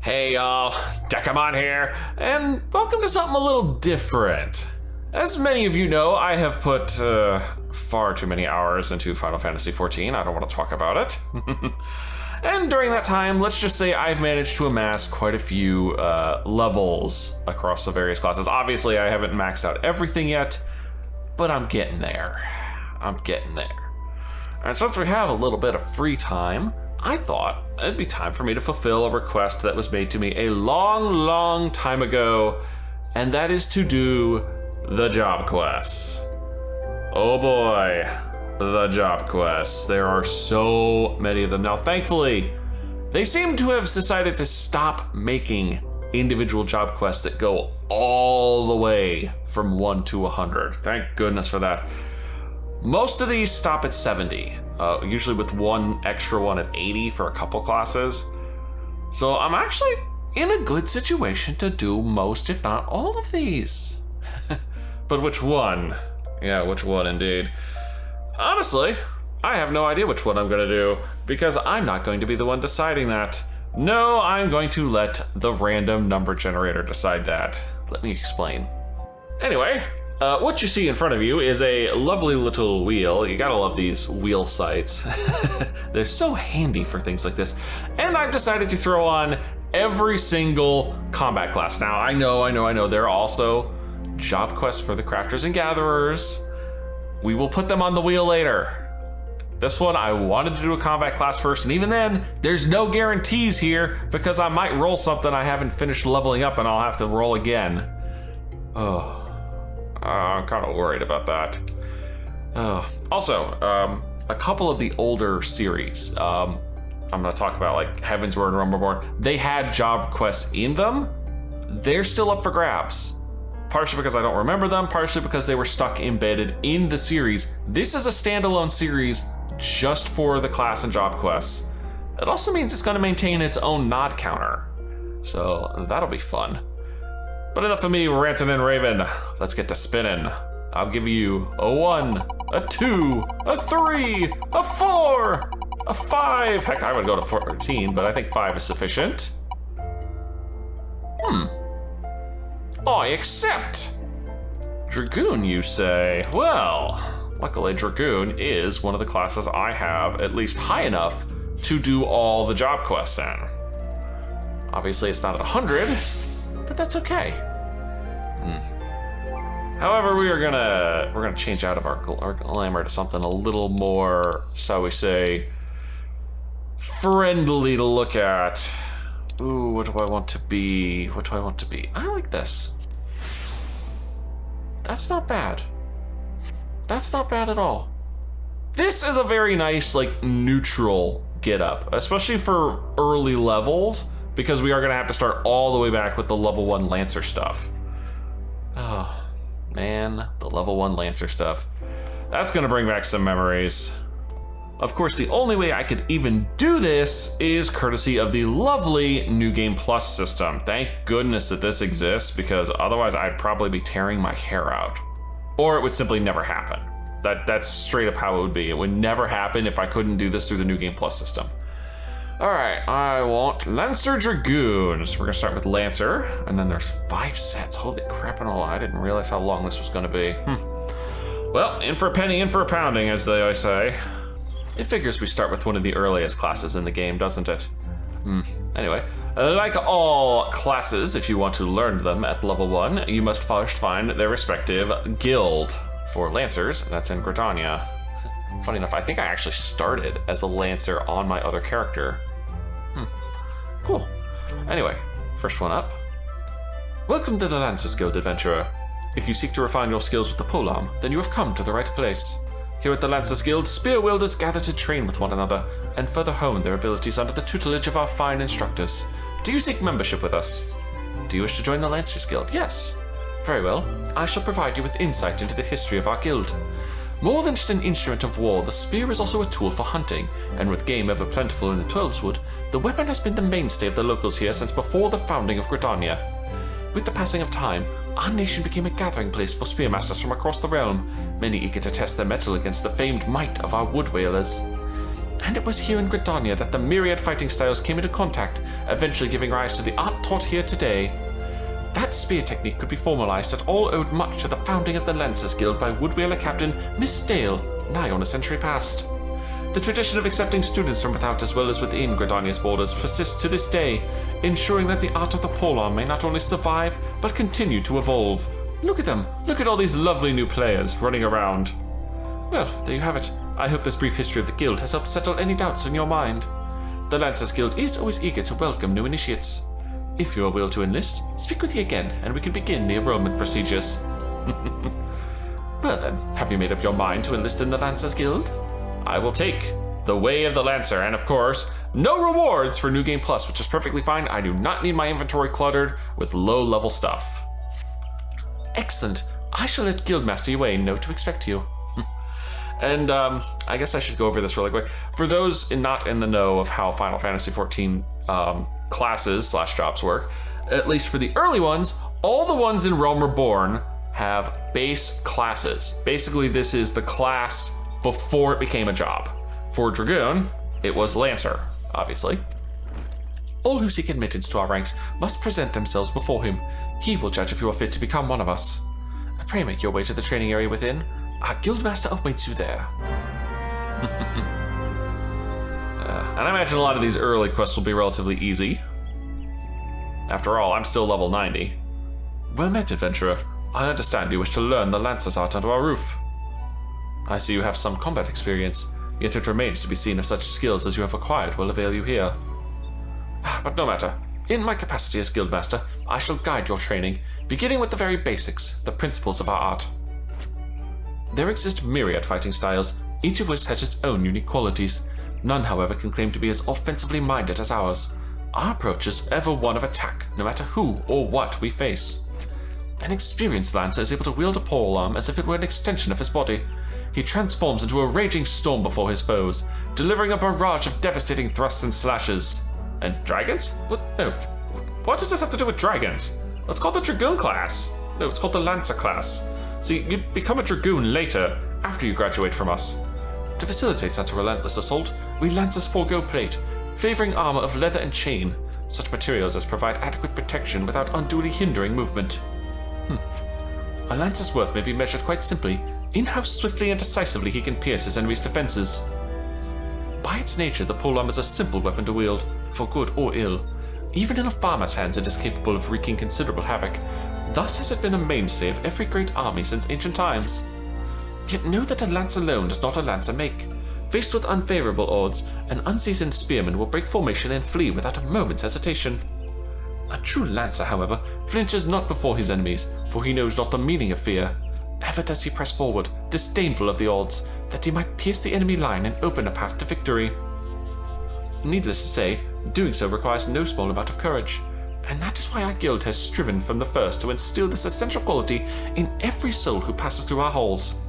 Hey y'all, Dekumon here, and welcome to something a little different. As many of you know, I have put far too many hours into Final Fantasy XIV. I don't want to talk about it. And during that time, let's just say I've managed to amass quite a few levels across the various classes. Obviously, I haven't maxed out everything yet, but I'm getting there. And since we have a little bit of free time, I thought it'd be time for me to fulfill a request that was made to me a long time ago, and that is to do the job quests. Oh boy, the job quests. There are so many of them. Now, thankfully, they seem to have decided to stop making individual job quests that go all the way from 1 to 100. Thank goodness for that. Most of these stop at 70. Usually with one extra one at 80 for a couple classes. So I'm actually in a good situation to do most, if not all of these. But which one? Yeah, which one indeed? Honestly, I have no idea which one I'm gonna do, because I'm not going to be the one deciding that. No, I'm going to let the random number generator decide that. Let me explain. Anyway, what you see in front of you is a lovely little wheel. You gotta love these wheel sites. They're so handy for things like this. And I've decided to throw on every single combat class. Now, I know, there are also job quests for the crafters and gatherers. We will put them on the wheel later. This one, I wanted to do a combat class first, and even then, there's no guarantees here, because I might roll something I haven't finished leveling up and I'll have to roll again. I'm kind of worried about that. Also, a couple of the older series, I'm gonna talk about like Heaven's Word and A Realm Reborn, they had job quests in them. They're still up for grabs. Partially because I don't remember them, partially because they were stuck embedded in the series. This is a standalone series just for the class and job quests. It also means it's gonna maintain its own nod counter. So that'll be fun. But enough of me ranting and raving. Let's get to spinning. I'll give you a 1, a 2, a 3, a 4, a 5. Heck, I would go to 14, but I think 5 is sufficient. I accept. Dragoon, you say? Well, luckily Dragoon is one of the classes I have at least high enough to do all the job quests in. Obviously, it's not at 100. But that's okay. However, we're gonna change out of our glamour to something a little more, shall we say, friendly to look at. Ooh, what do I want to be? I like this. That's not bad. That's not bad at all. This is a very nice, like, neutral get-up, especially for early levels, because we are gonna have to start all the way back with the level 1 Lancer stuff. Oh, man, the level 1 Lancer stuff. That's gonna bring back some memories. Of course, the only way I could even do this is courtesy of the lovely New Game Plus system. Thank goodness that this exists, because otherwise I'd probably be tearing my hair out. Or it would simply never happen. That's straight up how it would be. It would never happen if I couldn't do this through the New Game Plus system. All right, I want Lancer Dragoons. We're gonna start with Lancer, and then there's 5 sets. Holy crap, and all, I didn't realize how long this was gonna be. Well, in for a penny, in for a pounding, as they always say. It figures we start with one of the earliest classes in the game, doesn't it? Anyway, like all classes, if you want to learn them at level 1, you must first find their respective guild. For Lancers, that's in Gridania. Funny enough, I think I actually started as a Lancer on my other character. Cool. Anyway, first one up. Welcome to the Lancers Guild, adventurer. If you seek to refine your skills with the polearm, then you have come to the right place. Here at the Lancers Guild, spear wielders gather to train with one another and further hone their abilities under the tutelage of our fine instructors. Do you seek membership with us? Do you wish to join the Lancers Guild? Yes. Very well. I shall provide you with insight into the history of our guild. More than just an instrument of war, the spear is also a tool for hunting, and with game ever plentiful in the Twelveswood, the weapon has been the mainstay of the locals here since before the founding of Gridania. With the passing of time, our nation became a gathering place for spearmasters from across the realm, many eager to test their mettle against the famed might of our wood whalers. And it was here in Gridania that the myriad fighting styles came into contact, eventually giving rise to the art taught here today. That spear technique could be formalized at all owed much to the founding of the Lancers Guild by woodwheeler captain Miss Dale, nigh on a century past. The tradition of accepting students from without as well as within Gridania's borders persists to this day, ensuring that the art of the polearm may not only survive, but continue to evolve. Look at them! Look at all these lovely new players running around. Well, there you have it. I hope this brief history of the guild has helped settle any doubts in your mind. The Lancers Guild is always eager to welcome new initiates. If you are willing to enlist, speak with me again, and we can begin the enrollment procedures. Well then, have you made up your mind to enlist in the Lancers Guild? I will take the way of the Lancer, and of course, no rewards for New Game Plus, which is perfectly fine. I do not need my inventory cluttered with low-level stuff. Excellent. I shall let Guildmaster Ywain know to expect you. And I guess I should go over this really quick. For those not in the know of how Final Fantasy XIV classes/jobs work, at least for the early ones, all the ones in Realm Reborn have base classes. Basically, this is the class before it became a job. For Dragoon, it was Lancer, obviously. All who seek admittance to our ranks must present themselves before him. He will judge if you are fit to become one of us. Pray make your way to the training area within. Our guildmaster awaits you there. And I imagine a lot of these early quests will be relatively easy. After all, I'm still level 90. Well met, adventurer. I understand you wish to learn the Lancer's art under our roof. I see you have some combat experience, yet it remains to be seen if such skills as you have acquired will avail you here. But no matter. In my capacity as guildmaster, I shall guide your training, beginning with the very basics, the principles of our art. There exist myriad fighting styles, each of which has its own unique qualities. None, however, can claim to be as offensively minded as ours. Our approach is ever one of attack, no matter who or what we face. An experienced lancer is able to wield a polearm as if it were an extension of his body. He transforms into a raging storm before his foes, delivering a barrage of devastating thrusts and slashes. And dragons? What? No. What does this have to do with dragons? It's called the Dragoon class. No, it's called the Lancer class. See, you become a Dragoon later, after you graduate from us. To facilitate such a relentless assault, we Lancers forego plate, favoring armor of leather and chain, such materials as provide adequate protection without unduly hindering movement. A Lancer's worth may be measured quite simply in how swiftly and decisively he can pierce his enemy's defenses. By its nature, the polearm is a simple weapon to wield, for good or ill. Even in a farmer's hands, it is capable of wreaking considerable havoc. Thus has it been a mainstay of every great army since ancient times. Yet know that a lance alone does not a lancer make. Faced with unfavorable odds, an unseasoned spearman will break formation and flee without a moment's hesitation. A true lancer, however, flinches not before his enemies, for he knows not the meaning of fear. Ever does he press forward, disdainful of the odds, that he might pierce the enemy line and open a path to victory. Needless to say, doing so requires no small amount of courage, and that is why our guild has striven from the first to instill this essential quality in every soul who passes through our halls.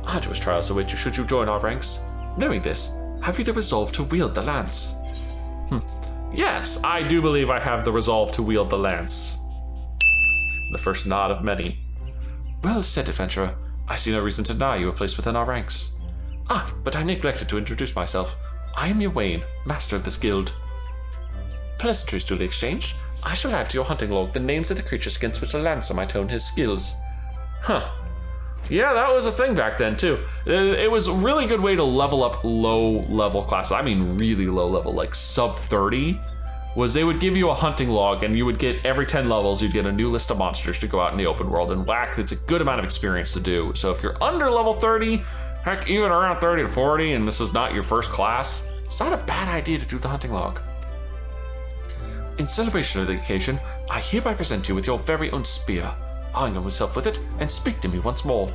Arduous trials await you should you join our ranks. Knowing this, have you the resolve to wield the lance? Yes, I do believe I have the resolve to wield the lance. The first nod of many. Well said, adventurer. I see no reason to deny you a place within our ranks. But I neglected to introduce myself. I am Ywain, master of this guild. Pleasantries duly exchanged. I shall add to your hunting log the names of the creatures against which a lancer might hone his skills. Yeah, that was a thing back then, too. It was a really good way to level up low-level classes. I mean really low-level, like sub-30. Was they would give you a hunting log, and you would get, every 10 levels, you'd get a new list of monsters to go out in the open world and whack. It's a good amount of experience to do. So if you're under level 30, heck, even around 30 to 40, and this is not your first class, it's not a bad idea to do the hunting log. In celebration of the occasion, I hereby present you with your very own spear. Arm yourself with it, and speak to me once more.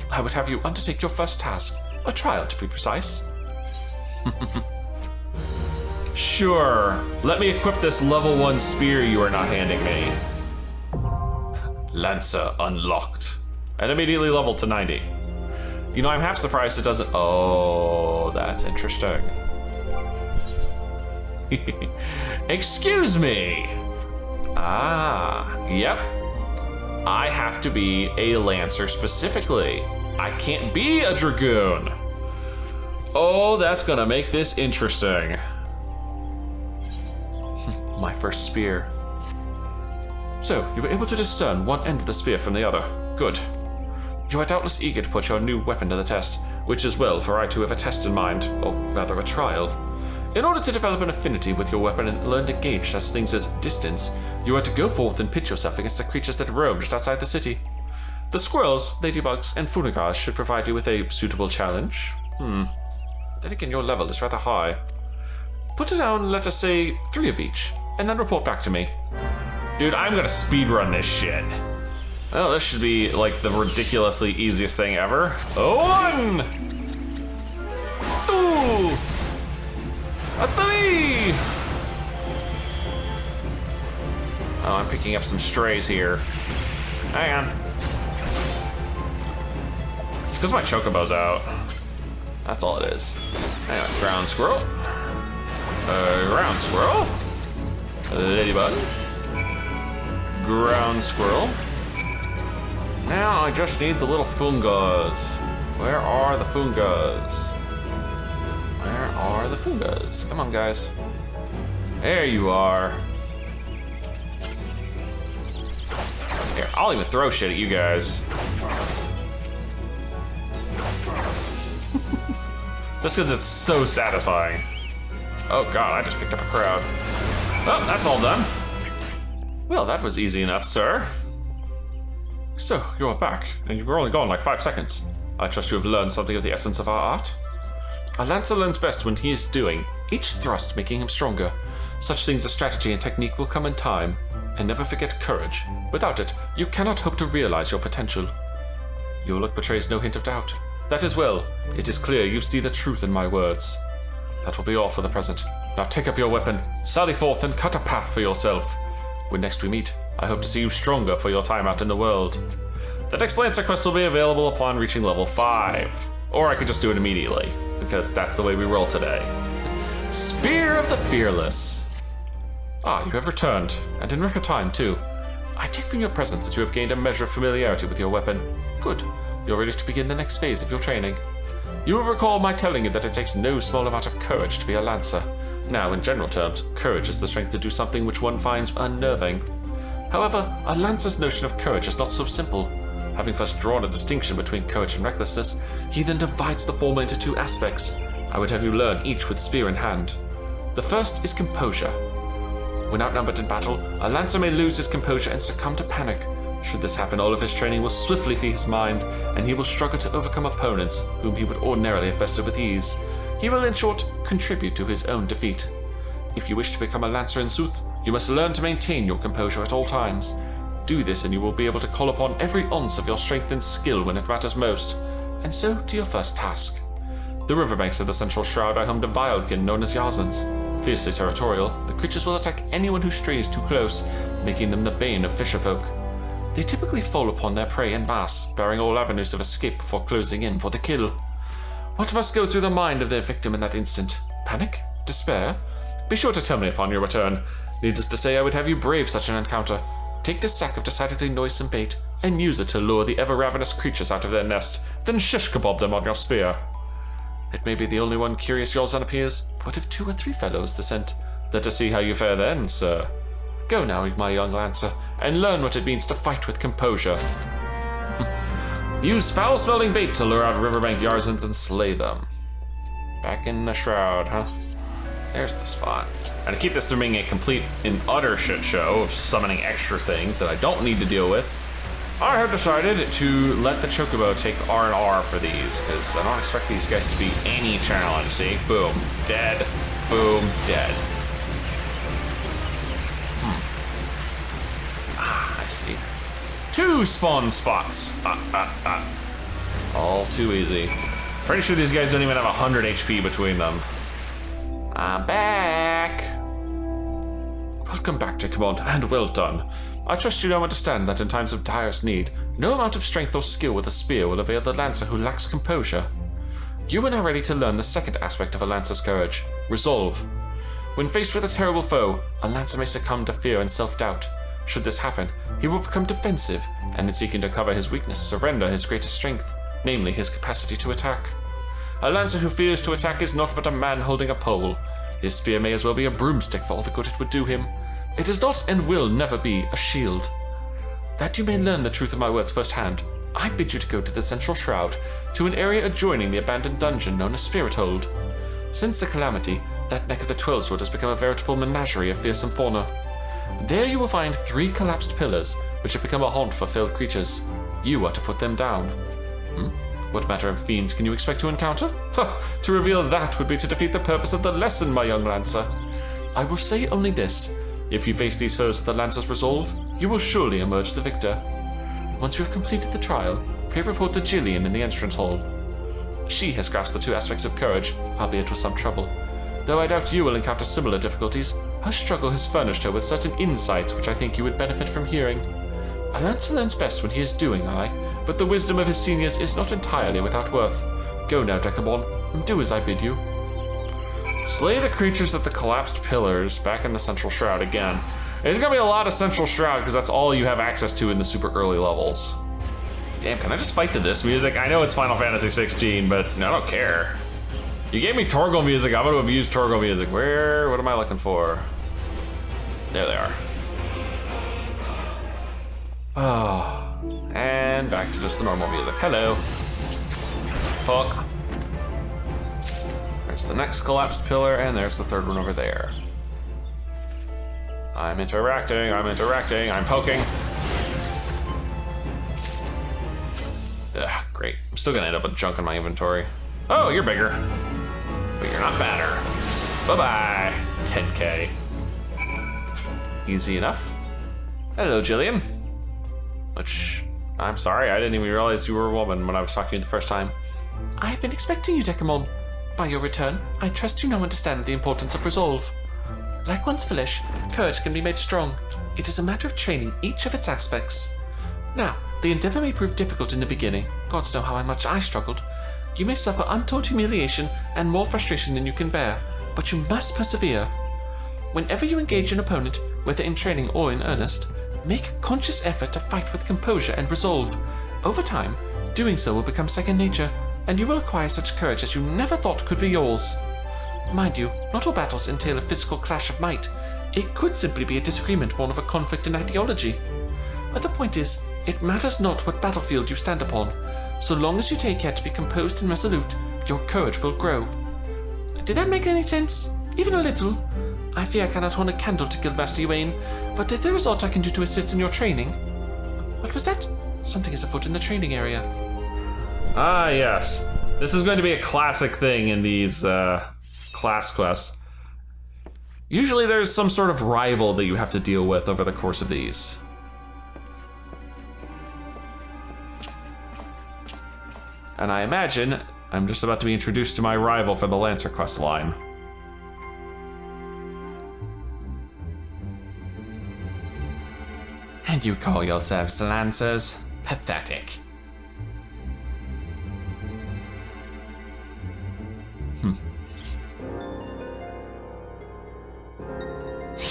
I would have you undertake your first task, a trial to be precise. Sure, let me equip this level 1 spear you are not handing me. Lancer unlocked. And immediately leveled to 90. You know, I'm half surprised it doesn't... Oh, that's interesting. Excuse me. Yep. I have to be a Lancer specifically. I can't be a Dragoon. Oh, that's gonna make this interesting. My first spear. So, you were able to discern one end of the spear from the other. Good. You are doubtless eager to put your new weapon to the test, which is well, for I too have a test in mind, or rather a trial. In order to develop an affinity with your weapon and learn to gauge such things as distance, you are to go forth and pitch yourself against the creatures that roam just outside the city. The squirrels, ladybugs, and funigars should provide you with a suitable challenge. Then again, your level is rather high. Put down, let us say, 3 of each, and then report back to me. Dude, I'm gonna speedrun this shit. Well, this should be like the ridiculously easiest thing ever. 1, 2, 3. Oh, I'm picking up some strays here. Hang on. Because my chocobo's out. That's all it is. Hang on, ground squirrel. Ground squirrel. Ladybug. Ground squirrel. Now I just need the little fungas. Where are the fungas? Where are the fungas? Come on, guys. There you are. Here, I'll even throw shit at you guys. Just because it's so satisfying. Oh god, I just picked up a crowd. Oh, that's all done. Well, that was easy enough, sir. So, you are back, and you were only gone like 5 seconds. I trust you have learned something of the essence of our art. A lancer learns best when he is doing, each thrust making him stronger. Such things as strategy and technique will come in time. And never forget courage. Without it, you cannot hope to realize your potential. Your look betrays no hint of doubt. That is well. It is clear you see the truth in my words. That will be all for the present. Now take up your weapon, sally forth, and cut a path for yourself. When next we meet, I hope to see you stronger for your time out in the world. The next Lancer quest will be available upon reaching level 5. Or I could just do it immediately, because that's the way we roll today. Spear of the Fearless. Ah, you have returned, and in record time too. I take from your presence that you have gained a measure of familiarity with your weapon. Good. You're ready to begin the next phase of your training. You will recall my telling you that it takes no small amount of courage to be a Lancer. Now, in general terms, courage is the strength to do something which one finds unnerving. However, a Lancer's notion of courage is not so simple. Having first drawn a distinction between courage and recklessness, he then divides the former into 2 aspects. I would have you learn each with spear in hand. The first is composure. When outnumbered in battle, a Lancer may lose his composure and succumb to panic. Should this happen, all of his training will swiftly flee his mind, and he will struggle to overcome opponents whom he would ordinarily have bested with ease. He will, in short, contribute to his own defeat. If you wish to become a Lancer in sooth, you must learn to maintain your composure at all times. Do this and you will be able to call upon every ounce of your strength and skill when it matters most. And so to your first task. The riverbanks of the Central Shroud are home to Wildkin known as Yazans. Fiercely territorial, the creatures will attack anyone who strays too close, making them the bane of fisherfolk. They typically fall upon their prey en masse, barring all avenues of escape before closing in for the kill. What must go through the mind of their victim in that instant? Panic? Despair? Be sure to tell me upon your return. Needless to say, I would have you brave such an encounter. Take this sack of decidedly noisome bait, and use it to lure the ever-ravenous creatures out of their nest, then shish kebab them on your spear. It may be the only one curious Eorzea appears, but what if 2 or 3 fellows dissent? Let us see how you fare then, sir. Go now, my young Lancer, and learn what it means to fight with composure. Use foul-smelling bait to lure out riverbank Yarzans and slay them. Back in the shroud, huh? There's the spot. And to keep this from being a complete and utter shit show of summoning extra things that I don't need to deal with, I have decided to let the Chocobo take R&R for these, because I don't expect these guys to be any challenge. See? Boom. Dead. Boom. Dead. I see. 2 spawn spots. All too easy. Pretty sure these guys don't even have 100 HP between them. I'm back. Welcome back, Dekumon, and well done. I trust you now understand that in times of direst need, no amount of strength or skill with a spear will avail the Lancer who lacks composure. You are now ready to learn the second aspect of a Lancer's courage, resolve. When faced with a terrible foe, a Lancer may succumb to fear and self-doubt. Should this happen, he will become defensive, and in seeking to cover his weakness, surrender his greatest strength, namely his capacity to attack. A lancer who fears to attack is not but a man holding a pole. His spear may as well be a broomstick for all the good it would do him. It is not and will never be a shield. That you may learn the truth of my words firsthand, I bid you to go to the Central Shroud, to an area adjoining the abandoned dungeon known as Spirit Hold. Since the Calamity, that neck of the 12 Sword has become a veritable menagerie of fearsome fauna. There you will find 3 collapsed pillars, which have become a haunt for felled creatures. You are to put them down. What matter of fiends can you expect to encounter? To reveal that would be to defeat the purpose of the lesson, my young Lancer. I will say only this. If you face these foes with the Lancer's resolve, you will surely emerge the victor. Once you have completed the trial, pray report to Jillian in the entrance hall. She has grasped the 2 aspects of courage, albeit with some trouble. Though I doubt you will encounter similar difficulties, her struggle has furnished her with certain insights which I think you would benefit from hearing. A Lancer learns best when he is doing, but the wisdom of his seniors is not entirely without worth. Go now, Dekumon, and do as I bid you. Slay the creatures at the collapsed pillars back in the Central Shroud again. There's gonna be a lot of Central Shroud because that's all you have access to in the super early levels. Damn, can I just fight to this music? I know it's Final Fantasy XVI, but I don't care. You gave me Torgal music, I'm gonna abuse Torgal music. What am I looking for? There they are. Oh. And back to just the normal music. Hello. Hook. There's the next collapsed pillar, and there's the 3rd one over there. I'm interacting, I'm poking. Ugh, great. I'm still gonna end up with junk in my inventory. Oh, you're bigger. But you're not badder. Bye-bye. 10K. Easy enough. Hello, Jillian. Which, I'm sorry, I didn't even realize you were a woman when I was talking to you the first time. I have been expecting you, Dekumon. By your return, I trust you now understand the importance of resolve. Like one's flesh, courage can be made strong. It is a matter of training each of its aspects. Now, the endeavor may prove difficult in the beginning. Gods know how much I struggled. You may suffer untold humiliation and more frustration than you can bear, but you must persevere. Whenever you engage an opponent, whether in training or in earnest, make a conscious effort to fight with composure and resolve. Over time, doing so will become second nature, and you will acquire such courage as you never thought could be yours. Mind you, not all battles entail a physical clash of might. It could simply be a disagreement born of a conflict in ideology. But the point is, it matters not what battlefield you stand upon. So long as you take care to be composed and resolute, your courage will grow. Did that make any sense? Even a little? I fear I cannot hold a candle to Guildmaster Yuane, but if there is aught I can do to assist in your training... What was that? Something is afoot in the training area. Ah, yes. This is going to be a classic thing in these class quests. Usually there's some sort of rival that you have to deal with over the course of these. And I imagine I'm just about to be introduced to my rival for the Lancer quest line. And you call yourselves Lancers? Pathetic.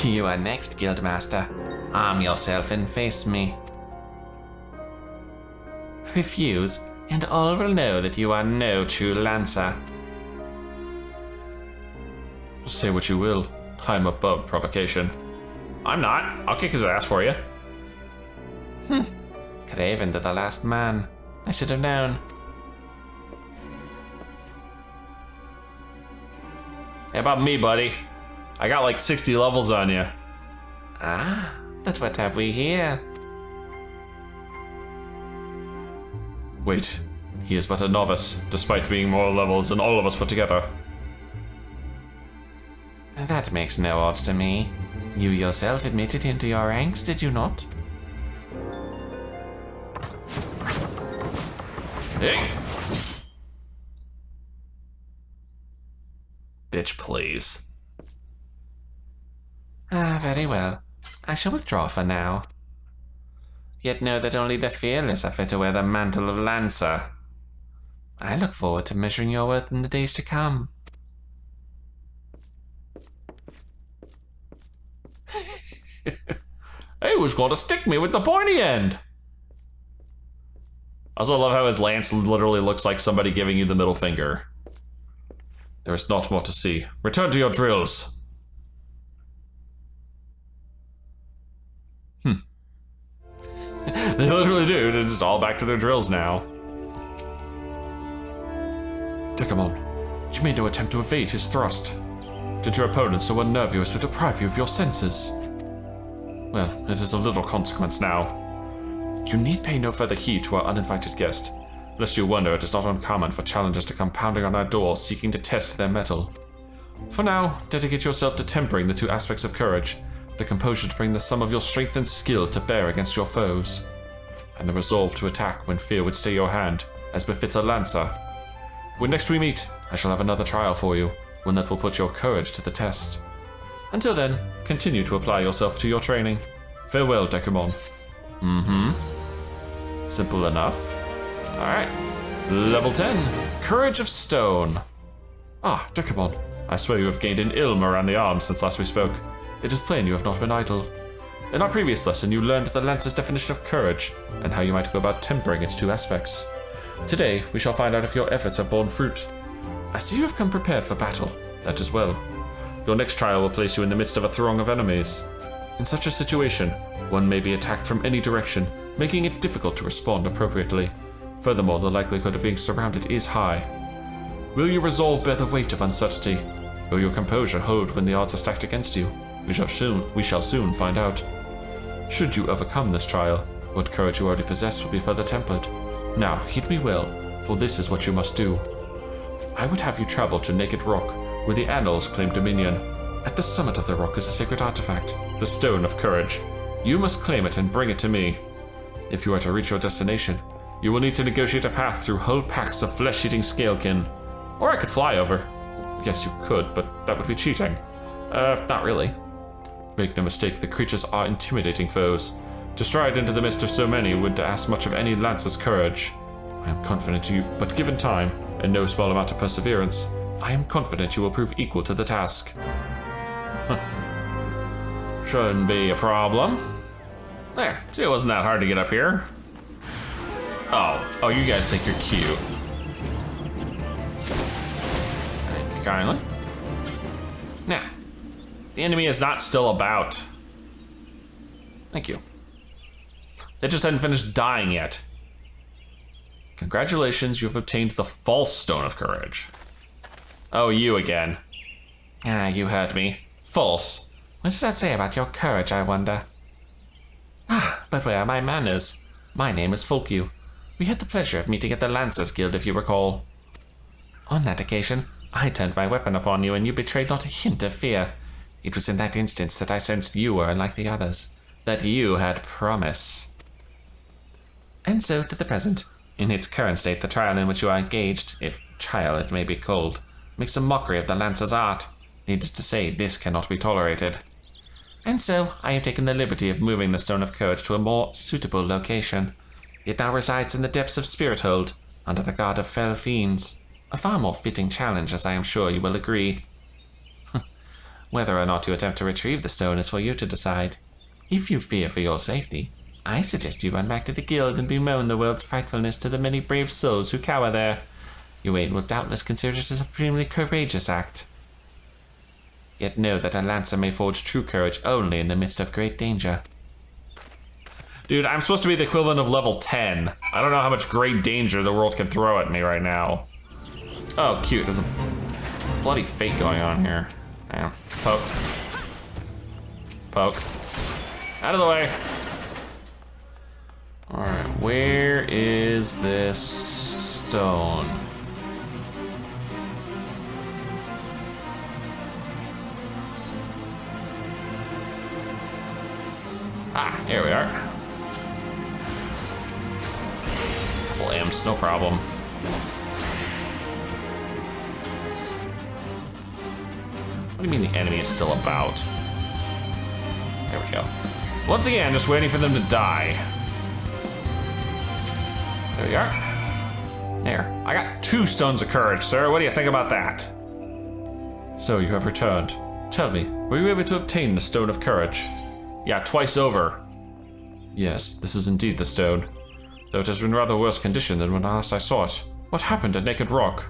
You are next, Guildmaster. Arm yourself and face me. Refuse, and all will know that you are no true Lancer. Say what you will. I'm above provocation. I'm not. I'll kick his ass for you. Craven to the last man. I should have known. How about me, buddy? I got like 60 levels on you. Ah, but what have we here? Wait, he is but a novice, despite being more levels than all of us put together. That makes no odds to me. You yourself admitted him to your ranks, did you not? Hey! Bitch, please. Ah, very well. I shall withdraw for now. Yet know that only the fearless are fit to wear the mantle of Lancer. I look forward to measuring your worth in the days to come. He was going to stick me with the pointy end. I also love how his lance literally looks like somebody giving you the middle finger. There is not more to see. Return to your drills. They literally do. They're just all back to their drills now. Dekumon, you made no attempt to evade his thrust. Did your opponent so unnerve you as to deprive you of your senses? Well, it is of little consequence now. You need pay no further heed to our uninvited guest, lest you wonder it is not uncommon for challengers to come pounding on our doors seeking to test their mettle. For now, dedicate yourself to tempering the two aspects of courage, the composure to bring the sum of your strength and skill to bear against your foes, and the resolve to attack when fear would stay your hand, as befits a lancer. When next we meet, I shall have another trial for you, one that will put your courage to the test. Until then, continue to apply yourself to your training. Farewell, Dekumon. Simple enough. Alright. Level 10. Courage of Stone. Ah, Dekumon. I swear you have gained an ilm around the arm since last we spoke. It is plain you have not been idle. In our previous lesson, you learned the Lancer's definition of courage, and how you might go about tempering its two aspects. Today, we shall find out if your efforts have borne fruit. I see you have come prepared for battle. That is well. Your next trial will place you in the midst of a throng of enemies. In such a situation, one may be attacked from any direction, making it difficult to respond appropriately. Furthermore, the likelihood of being surrounded is high. Will your resolve bear the weight of uncertainty? Will your composure hold when the odds are stacked against you? We shall soon find out. Should you overcome this trial, what courage you already possess will be further tempered. Now, heed me well, for this is what you must do. I would have you travel to Naked Rock, where the Annals claim dominion. At the summit of the rock is a sacred artifact, the Stone of Courage. You must claim it and bring it to me. If you are to reach your destination, you will need to negotiate a path through whole packs of flesh-eating scalekin. Or I could fly over. Yes, you could, but that would be cheating. Not really. Make no mistake, the creatures are intimidating foes. To stride into the midst of so many would ask much of any lancer's courage. I am confident you, but given time, and no small amount of perseverance, I am confident you will prove equal to the task. Shouldn't be a problem. There, see, it wasn't that hard to get up here. Oh, you guys think you're cute. Thank you kindly. Now, the enemy is not still about. Thank you. They just hadn't finished dying yet. Congratulations, you have obtained the false Stone of Courage. Oh, you again. Ah, you heard me. False. What does that say about your courage, I wonder? Ah, but where are my manners? My name is Folkyu. We had the pleasure of meeting at the Lancers Guild, if you recall. On that occasion, I turned my weapon upon you and you betrayed not a hint of fear. It was in that instance that I sensed you were unlike the others, that you had promise. And so to the present. In its current state, the trial in which you are engaged, if trial it may be called, makes a mockery of the Lancer's art. Needless to say, this cannot be tolerated. And so, I have taken the liberty of moving the Stone of Courage to a more suitable location. It now resides in the depths of Spirithold, under the guard of fell fiends. A far more fitting challenge, as I am sure you will agree. Whether or not you attempt to retrieve the stone is for you to decide. If you fear for your safety, I suggest you run back to the guild and bemoan the world's frightfulness to the many brave souls who cower there. Your aid will doubtless consider it a supremely courageous act. Yet know that a lancer may forge true courage only in the midst of great danger. Dude, I'm supposed to be the equivalent of level 10. I don't know how much great danger the world can throw at me right now. Oh, cute. There's a bloody fate going on here. Damn. Poke. Poke. Out of the way. Alright, where is this stone? Ah, here we are. Couple imps, no problem. What do you mean the enemy is still about? There we go. Once again, just waiting for them to die. There we are. There. I got 2 stones of courage, sir. What do you think about that? So, you have returned. Tell me, were you able to obtain the Stone of Courage? Yeah, twice over. Yes, this is indeed the stone. Though it has been rather worse condition than when last I saw it. What happened at Naked Rock?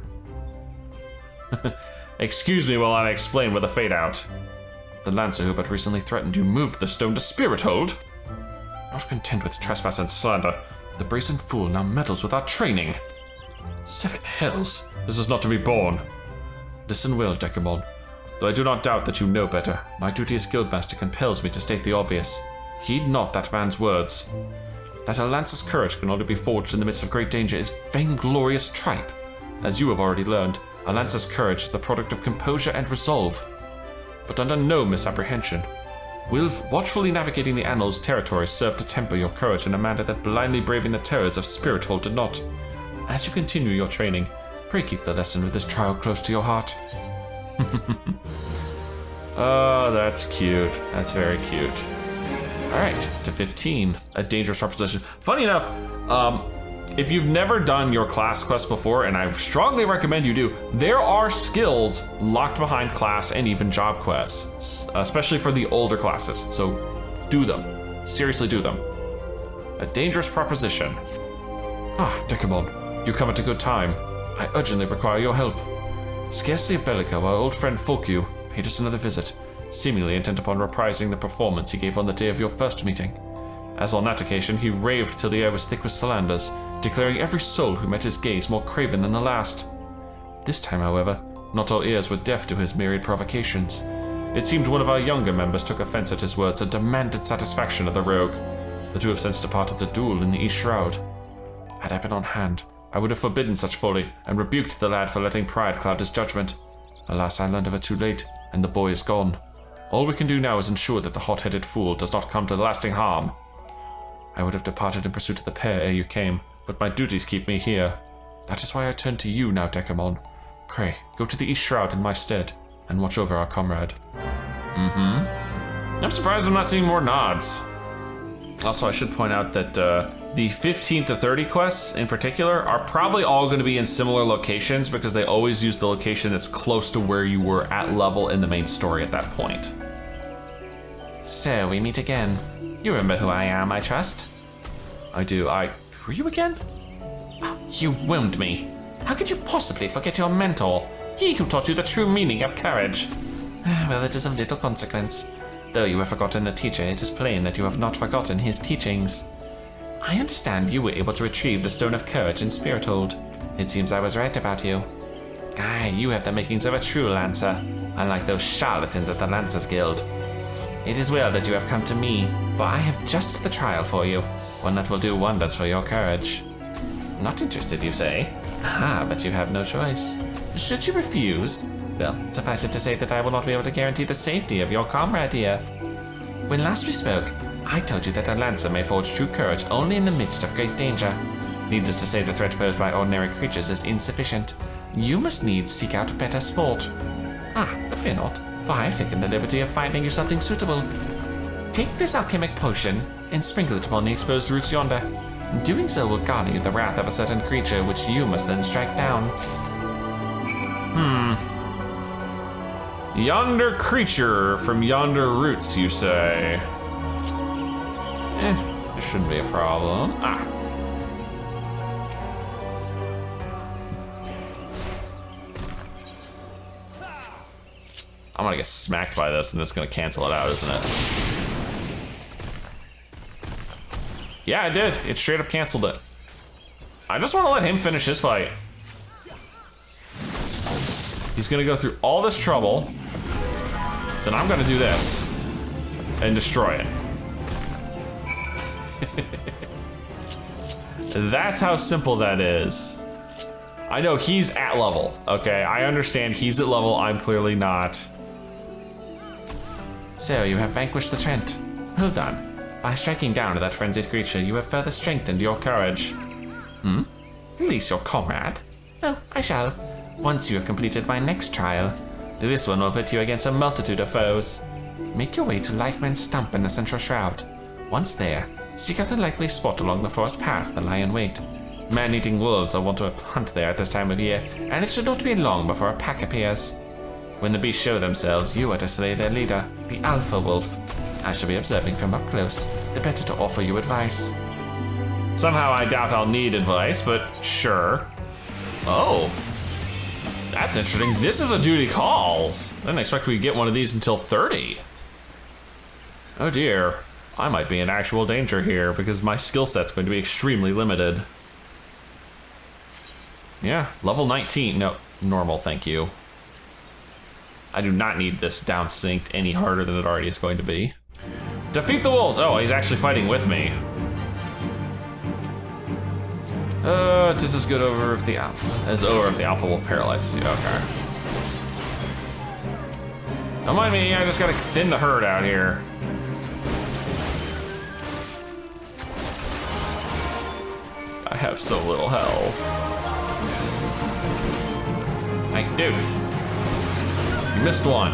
Excuse me while I explain with a fade out. The Lancer who but recently threatened you moved the stone to Spirit Hold. Not content with trespass and slander, the brazen fool now meddles with our training. 7 hells, this is not to be borne. Listen well, Dekumon. Though I do not doubt that you know better, my duty as Guildmaster compels me to state the obvious. Heed not that man's words. That a Lancer's courage can only be forged in the midst of great danger is vainglorious tripe. As you have already learned, a Lancer's courage is the product of composure and resolve. But under no misapprehension, will watchfully navigating the Annals territory serve to temper your courage in a manner that blindly braving the terrors of Spirit Hold did not. As you continue your training, pray keep the lesson of this trial close to your heart. Oh, that's cute. That's very cute. Alright, to 15. A dangerous proposition. Funny enough, if you've never done your class quest before, and I strongly recommend you do, there are skills locked behind class and even job quests, especially for the older classes. So do them. Seriously do them. A dangerous proposition. Ah, Dekumon, you come at a good time. I urgently require your help. Scarcely a bellica, our old friend Folkyu paid us another visit, seemingly intent upon reprising the performance he gave on the day of your first meeting. As on that occasion, he raved till the air was thick with slanders, declaring every soul who met his gaze more craven than the last. This time, however, not all ears were deaf to his myriad provocations. It seemed one of our younger members took offense at his words and demanded satisfaction of the rogue. The two have since departed to duel in the East Shroud. Had I been on hand, I would have forbidden such folly and rebuked the lad for letting pride cloud his judgment. Alas, I learned of it too late, and the boy is gone. All we can do now is ensure that the hot-headed fool does not come to lasting harm. I would have departed in pursuit of the pair ere you came, but my duties keep me here. That is why I turn to you now, Dekumon. Pray, go to the East Shroud in my stead, and watch over our comrade. I'm surprised I'm not seeing more nods. Also, I should point out that the 15 to 30 quests in particular are probably all going to be in similar locations because they always use the location that's close to where you were at level in the main story at that point. So, we meet again. You remember who I am, I trust? I do. Who are you again? Oh, you wound me. How could you possibly forget your mentor? He who taught you the true meaning of courage. Well, it is of little consequence. Though you have forgotten the teacher, it is plain that you have not forgotten his teachings. I understand you were able to retrieve the Stone of Courage in Spirit Hold. It seems I was right about you. Aye, you have the makings of a true Lancer, unlike those charlatans at the Lancers Guild. It is well that you have come to me, for I have just the trial for you, one that will do wonders for your courage. Not interested, you say? Ah, but you have no choice. Should you refuse, well, suffice it to say that I will not be able to guarantee the safety of your comrade here. When last we spoke, I told you that a Lancer may forge true courage only in the midst of great danger. Needless to say, the threat posed by ordinary creatures is insufficient. You must needs seek out better sport. Ah, but fear not, for I have taken the liberty of finding you something suitable. Take this alchemic potion and sprinkle it upon the exposed roots yonder. Doing so will garner you the wrath of a certain creature which you must then strike down. Yonder creature from yonder roots, you say? There shouldn't be a problem. I'm gonna get smacked by this and it's gonna cancel it out, isn't it? Yeah, it did. It straight up canceled it. I just want to let him finish his fight. He's gonna go through all this trouble. Then I'm gonna do this and destroy it. That's how simple that is. I know he's at level, okay? I understand he's at level, I'm clearly not. So you have vanquished the Trent. Well done. By striking down to that frenzied creature, you have further strengthened your courage. Release your comrade? Oh, I shall. Once you have completed my next trial. This one will put you against a multitude of foes. Make your way to Lifeman's Stump in the Central Shroud. Once there, seek out a likely spot along the forest path and lie in wait. Man-eating wolves are wont to hunt there at this time of year, and it should not be long before a pack appears. When the beasts show themselves, you are to slay their leader, the Alpha Wolf. I shall be observing from up close, the better to offer you advice. Somehow I doubt I'll need advice, but sure. Oh. That's interesting. This is a duty calls. I didn't expect we'd get one of these until 30. Oh dear. I might be in actual danger here because my skill set's going to be extremely limited. Yeah, level 19. No, normal, thank you. I do not need this down synced any harder than it already is going to be. Defeat the wolves. Oh, he's actually fighting with me. This is good over if the alpha. It's over if the alpha wolf paralyzes you. Okay. Don't mind me, I just gotta thin the herd out here. I have so little health. Hey, dude. You missed one.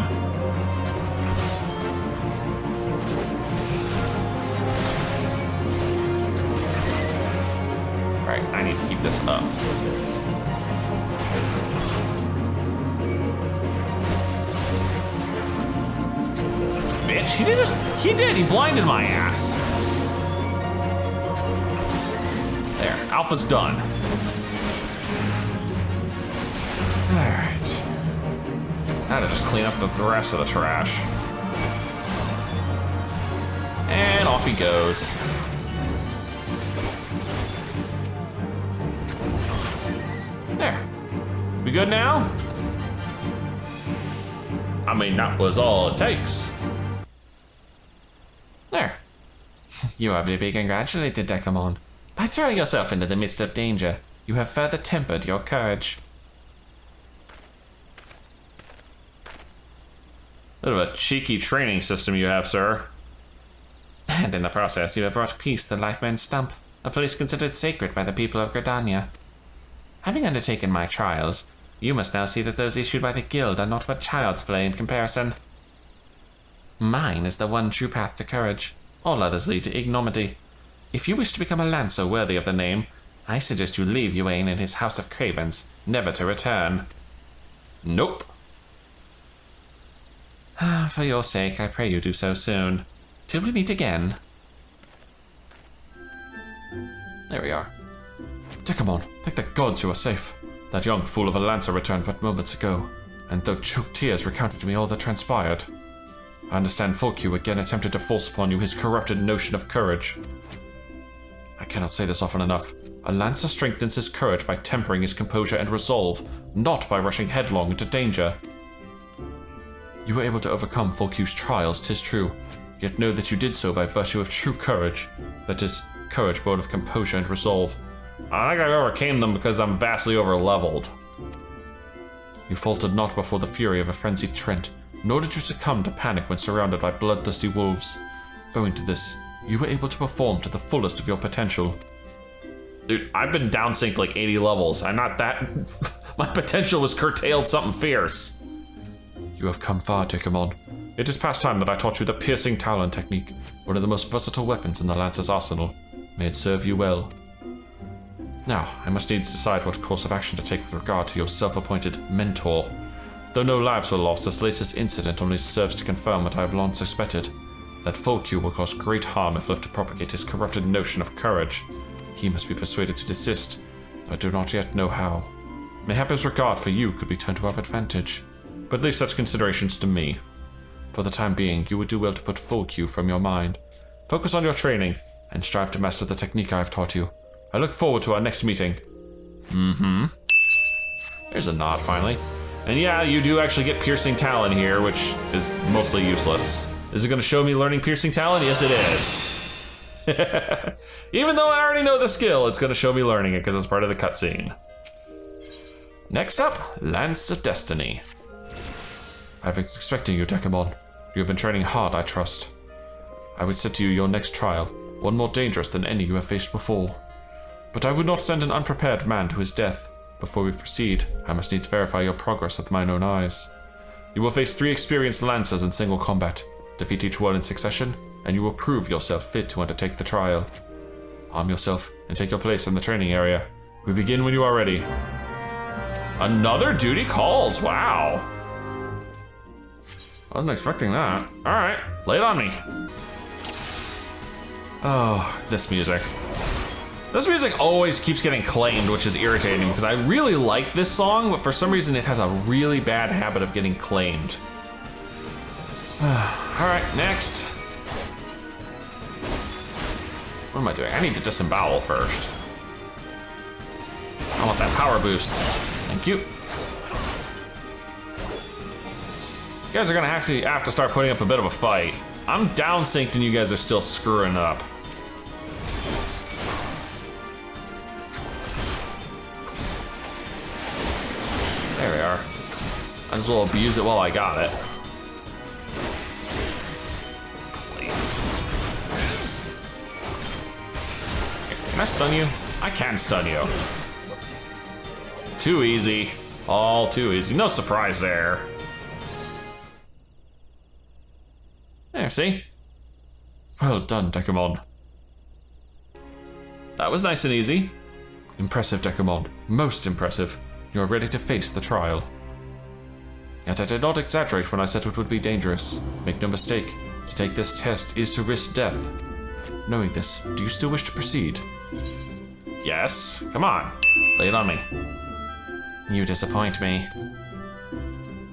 Alright, I need to keep this up. Bitch, he blinded my ass. There, alpha's done. Alright. Now to just clean up the rest of the trash. And off he goes. There. We good now? I mean, that was all it takes. There. You are to be congratulated, Dekumon. By throwing yourself into the midst of danger, you have further tempered your courage. Bit of a cheeky training system you have, sir. And in the process, you have brought peace to Lifeman's Stump, a place considered sacred by the people of Gridania. Having undertaken my trials, you must now see that those issued by the guild are not but child's play in comparison. Mine is the one true path to courage. All others lead to ignominy. If you wish to become a lancer worthy of the name, I suggest you leave Ywain in his house of cravens, never to return. Nope. For your sake, I pray you do so soon. Till we meet again. There we are. Dekumon, thank the gods you are safe. That young fool of a lancer returned but moments ago, and though choked tears recounted to me all that transpired. I understand Folkyu again attempted to force upon you his corrupted notion of courage. I cannot say this often enough. A lancer strengthens his courage by tempering his composure and resolve, not by rushing headlong into danger. You were able to overcome Folkyu's trials, 'tis true, yet know that you did so by virtue of true courage. That is, courage born of composure and resolve. I think I overcame them because I'm vastly over-leveled. You faltered not before the fury of a frenzied Trent, nor did you succumb to panic when surrounded by bloodthirsty wolves. Owing to this, you were able to perform to the fullest of your potential. Dude, I've been downsynced like 80 levels. I'm not that... My potential was curtailed something fierce. You have come far, Dekumon. It is past time that I taught you the piercing talon technique, one of the most versatile weapons in the Lancer's arsenal. May it serve you well. Now, I must needs decide what course of action to take with regard to your self-appointed mentor. Though no lives were lost, this latest incident only serves to confirm what I have long suspected, that Folkyu will cause great harm if left to propagate his corrupted notion of courage. He must be persuaded to desist, though I do not yet know how. Mayhap his regard for you could be turned to our advantage, but leave such considerations to me. For the time being, you would do well to put Folkyu from your mind. Focus on your training, and strive to master the technique I have taught you. I look forward to our next meeting. There's a nod, finally. And yeah, you do actually get Piercing Talon here, which is mostly useless. Is it going to show me learning Piercing Talon? Yes, it is. Even though I already know the skill, it's going to show me learning it because it's part of the cutscene. Next up, Lance of Destiny. I've been expecting you, Dekumon. You have been training hard, I trust. I would set to you your next trial, one more dangerous than any you have faced before. But I would not send an unprepared man to his death. Before we proceed, I must needs verify your progress with mine own eyes. You will face 3 experienced lancers in single combat. Defeat each one in succession, and you will prove yourself fit to undertake the trial. Arm yourself and take your place in the training area. We begin when you are ready. Another duty calls, wow. Wasn't expecting that. Alright, lay it on me. Oh, this music. This music always keeps getting claimed, which is irritating because I really like this song, but for some reason it has a really bad habit of getting claimed. All right, next. What am I doing? I need to disembowel first. I want that power boost. Thank you. You guys are gonna have to start putting up a bit of a fight. I'm down synced and you guys are still screwing up. There we are. I just will abuse it while I got it. Please. Can I stun you? I can stun you. Too easy. All too easy. No surprise there. There, see? Well done, Dekumon. That was nice and easy. Impressive, Dekumon. Most impressive. You are ready to face the trial. Yet I did not exaggerate when I said it would be dangerous. Make no mistake, to take this test is to risk death. Knowing this, do you still wish to proceed? Yes. Come on. Lay it on me. You disappoint me.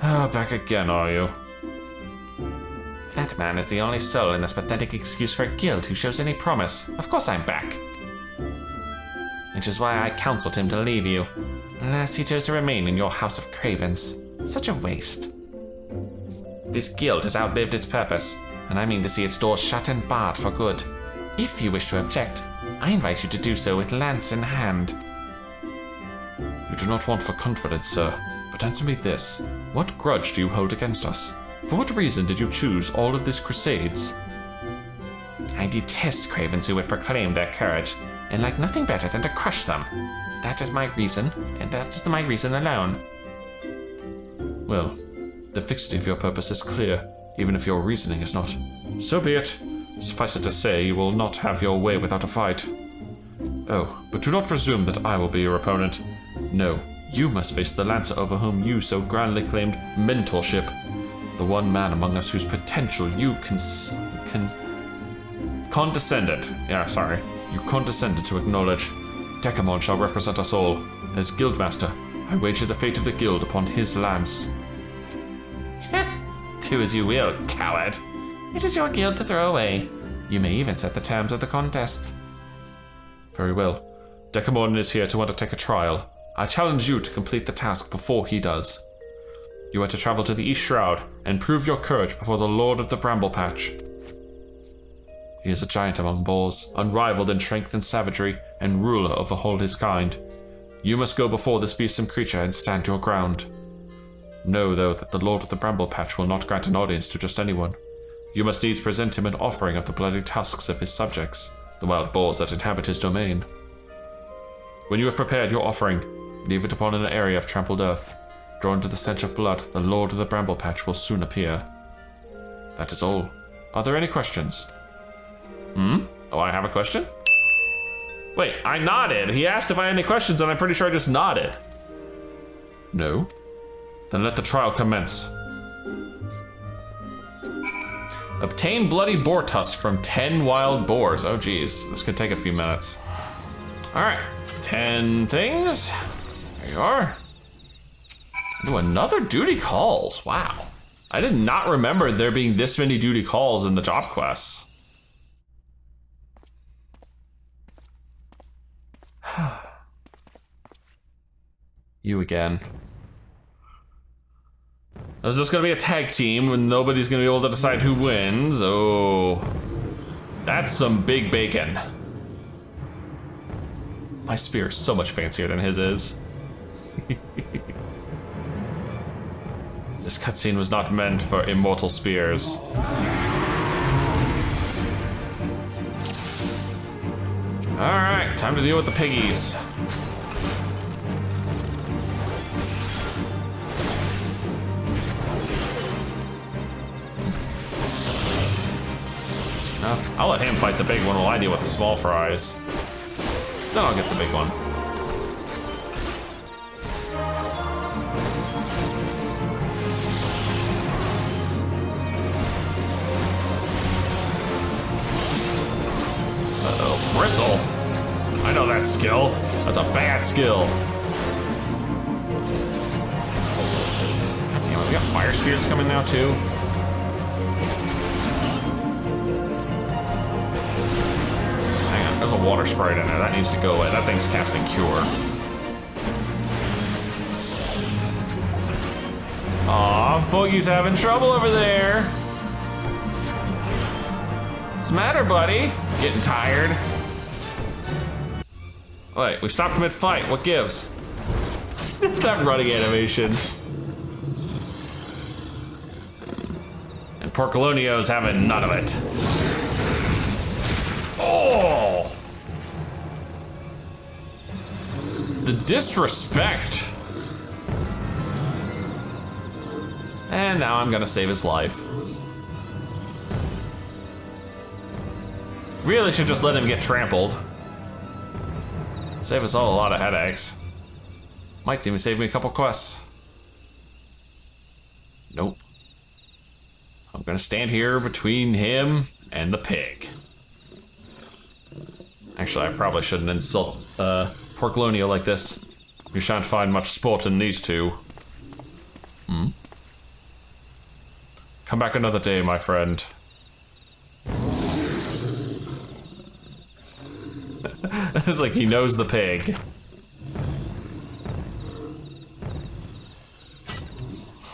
Oh, back again, are you? That man is the only soul in this pathetic excuse for a guild who shows any promise. Of course I'm back. Which is why I counseled him to leave you. Unless he chose to remain in your house of cravens. Such a waste. This guild has outlived its purpose, and I mean to see its doors shut and barred for good. If you wish to object, I invite you to do so with lance in hand. You do not want for confidence, sir, but answer me this. What grudge do you hold against us? For what reason did you choose all of these crusades? I detest cravens who would proclaim their courage, and like nothing better than to crush them. That is my reason, and that is my reason alone. Well, the fixity of your purpose is clear, even if your reasoning is not. So be it. Suffice it to say, you will not have your way without a fight. Oh, but do not presume that I will be your opponent. No, you must face the Lancer over whom you so grandly claimed mentorship. The one man among us whose potential you condescended. You condescended to acknowledge. Dekumon shall represent us all. As Guildmaster, I wager the fate of the guild upon his lance. Do as you will, coward. It is your guild to throw away. You may even set the terms of the contest. Very well. Dekumon is here to undertake a trial. I challenge you to complete the task before he does. You are to travel to the East Shroud and prove your courage before the Lord of the Bramble Patch. He is a giant among boars, unrivaled in strength and savagery, and ruler over all his kind. You must go before this fearsome creature and stand your ground. Know, though, that the Lord of the Bramble Patch will not grant an audience to just anyone. You must needs present him an offering of the bloody tusks of his subjects, the wild boars that inhabit his domain. When you have prepared your offering, leave it upon an area of trampled earth. Drawn to the stench of blood, the Lord of the Bramble Patch will soon appear. That is all. Are there any questions? Oh, I have a question? Wait, I nodded. He asked if I had any questions, and I'm pretty sure I just nodded. No? Then let the trial commence. Obtain bloody boar tusks from 10 wild boars. Oh geez, this could take a few minutes. All right, 10 things. There you are. Oh, another duty calls. Wow. I did not remember there being this many duty calls in the job quests. You again. Is this gonna be a tag team when nobody's gonna be able to decide who wins? Oh, that's some big bacon. My spear is so much fancier than his is. This cutscene was not meant for immortal spears. All right, time to deal with the piggies. I'll let him fight the big one while I deal with the small fries. Then I'll get the big one. Uh-oh, bristle. I know that skill. That's a bad skill. God damn it, we got fire spirits coming now too. Hang on, there's a water sprite in there. That needs to go away. That thing's casting Cure. Aw, Foggy's having trouble over there. What's the matter, buddy? Getting tired? Wait, we stopped mid-fight. What gives? That running animation. And Porcolonio's having none of it. Oh! The disrespect. And now I'm gonna save his life. Really should just let him get trampled. Save us all a lot of headaches. Might even save me a couple quests. Nope. I'm gonna stand here between him and the pig. Actually, I probably shouldn't insult Porcolonio like this. You shan't find much sport in these two. Hmm? Come back another day, my friend. It's like he knows the pig.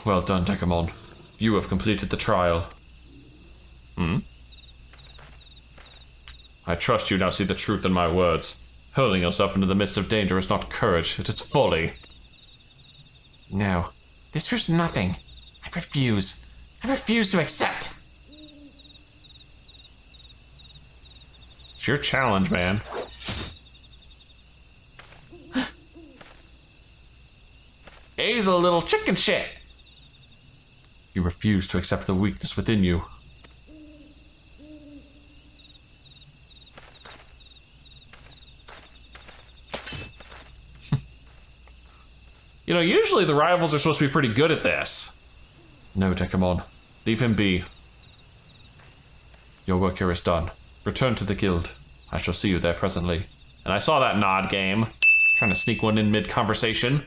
Well done, Dekumon. You have completed the trial. Hmm? I trust you now see the truth in my words. Hurling yourself into the midst of danger is not courage, it is folly. No, this was nothing. I refuse. I refuse to accept. It's your challenge, man. Hey, the little chicken shit. You refuse to accept the weakness within you. You know, usually the rivals are supposed to be pretty good at this. No, Dekumon. Leave him be. Your work here is done. Return to the guild. I shall see you there presently. And I saw that nod game. Trying to sneak one in mid-conversation.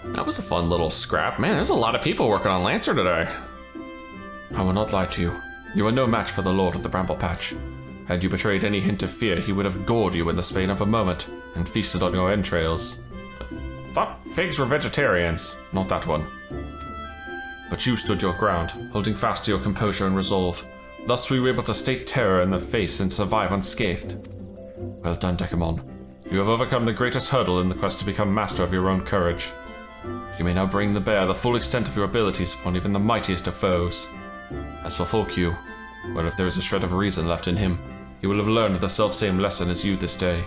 That was a fun little scrap. Man, there's a lot of people working on Lancer today. I will not lie to you. You are no match for the Lord of the Bramble Patch. Had you betrayed any hint of fear, he would have gored you in the span of a moment and feasted on your entrails. Thought pigs were vegetarians, not that one. But you stood your ground, holding fast to your composure and resolve. Thus we were able to state terror in the face and survive unscathed. Well done, Dekumon. You have overcome the greatest hurdle in the quest to become master of your own courage. You may now bring to bear the full extent of your abilities upon even the mightiest of foes. As for Folkyu, well, if there is a shred of reason left in him, he will have learned the self-same lesson as you this day.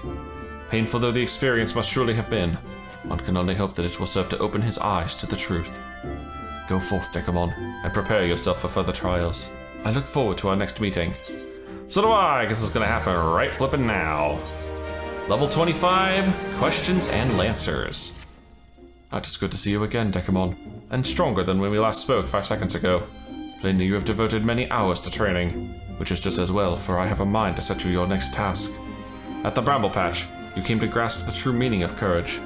Painful though the experience must surely have been, one can only hope that it will serve to open his eyes to the truth. Go forth, Dekumon, and prepare yourself for further trials. I look forward to our next meeting. So do I guess it's gonna happen right flippin' now. Level 25, questions and lancers. It is good to see you again, Dekumon, and stronger than when we last spoke 5 seconds ago. Plainly you have devoted many hours to training, which is just as well, for I have a mind to set you your next task. At the Bramble Patch, you came to grasp the true meaning of courage.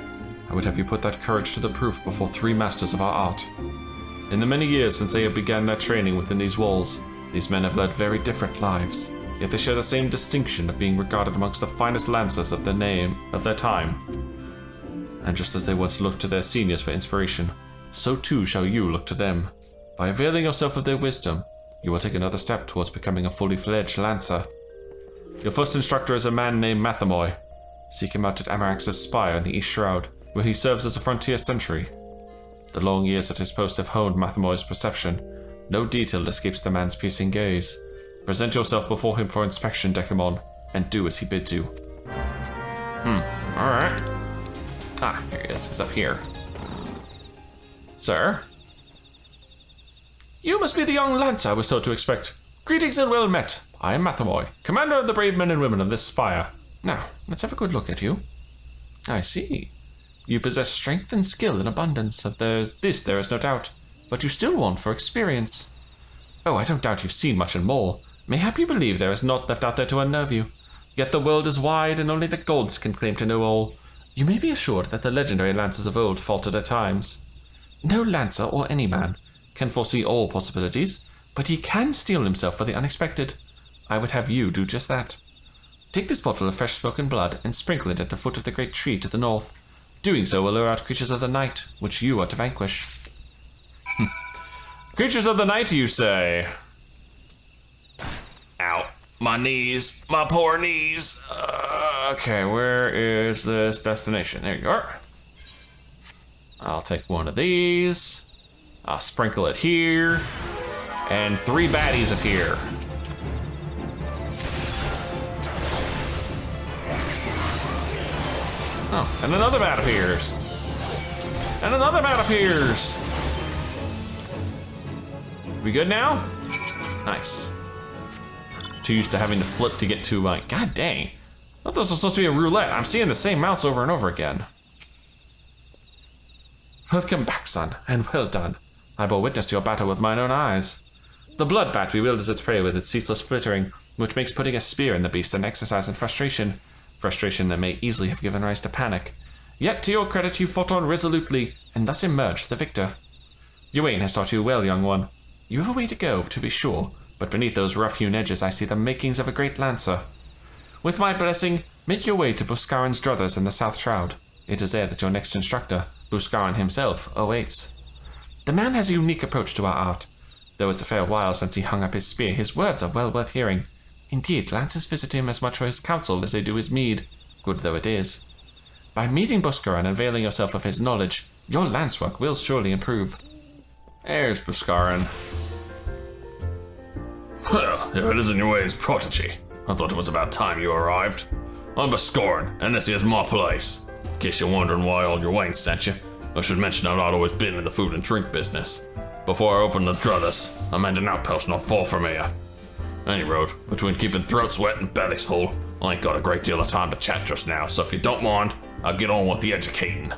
I would have you put that courage to the proof before 3 masters of our art. In the many years since they have begun their training within these walls, these men have led very different lives, yet they share the same distinction of being regarded amongst the finest lancers of their time. And just as they once looked to their seniors for inspiration, so too shall you look to them. By availing yourself of their wisdom, you will take another step towards becoming a fully fledged lancer. Your first instructor is a man named Mathamoy. Seek him out at Amarax's spire in the East Shroud, where he serves as a frontier sentry. The long years at his post have honed Mathamoy's perception. No detail escapes the man's piercing gaze. Present yourself before him for inspection, Dekumon, and do as he bids you. Alright. Ah, here he is. He's up here. Sir? You must be the young lancer I was told to expect. Greetings and well met. I am Mathamoy, commander of the brave men and women of this spire. Now, let's have a good look at you. I see. You possess strength and skill in abundance. Of this there is no doubt. But you still want for experience. Oh, I don't doubt you've seen much and more. Mayhap you believe there is naught left out there to unnerve you. Yet the world is wide and only the gods can claim to know all. You may be assured that the legendary lancers of old faltered at times. No lancer or any man can foresee all possibilities, but he can steel himself for the unexpected. I would have you do just that. Take this bottle of fresh-spoken blood and sprinkle it at the foot of the great tree to the north. Doing so will lure out creatures of the night, which you are to vanquish. Creatures of the night, you say? Ow. My knees. My poor knees. Okay, where is this destination? There you are. I'll take one of these. I'll sprinkle it here. And 3 baddies appear. Oh, and another bat appears. And another bat appears. We good now? Nice. Too used to having to flip to get to my... God dang. I thought this was supposed to be a roulette. I'm seeing the same mounts over and over again. Welcome back, son, and well done. I bore witness to your battle with mine own eyes. The blood bat bewilders its prey with its ceaseless flittering, which makes putting a spear in the beast an exercise in frustration. Frustration that may easily have given rise to panic. Yet, to your credit, you fought on resolutely, and thus emerged the victor. Ywain has taught you well, young one. You have a way to go, to be sure, but beneath those rough-hewn edges I see the makings of a great lancer. With my blessing, make your way to Buscaran's druthers in the South Shroud. It is there that your next instructor, Buscaran himself, awaits. The man has a unique approach to our art. Though it's a fair while since he hung up his spear, his words are well worth hearing. Indeed, lancers visit him as much for his counsel as they do his mead, good though it is. By meeting Buscaran and availing yourself of his knowledge, your lance work will surely improve. There's Buscaran. Well, if it isn't Ywain's protege, I thought it was about time you arrived. I'm Buscaran, and this here's my place. In case you're wondering why old Ywain sent you, I should mention that I'd always been in the food and drink business. Before I opened the druthers, I manned an outpost not far from here. Any road, between keeping throats wet and bellies full, I ain't got a great deal of time to chat just now, so if you don't mind, I'll get on with the educating.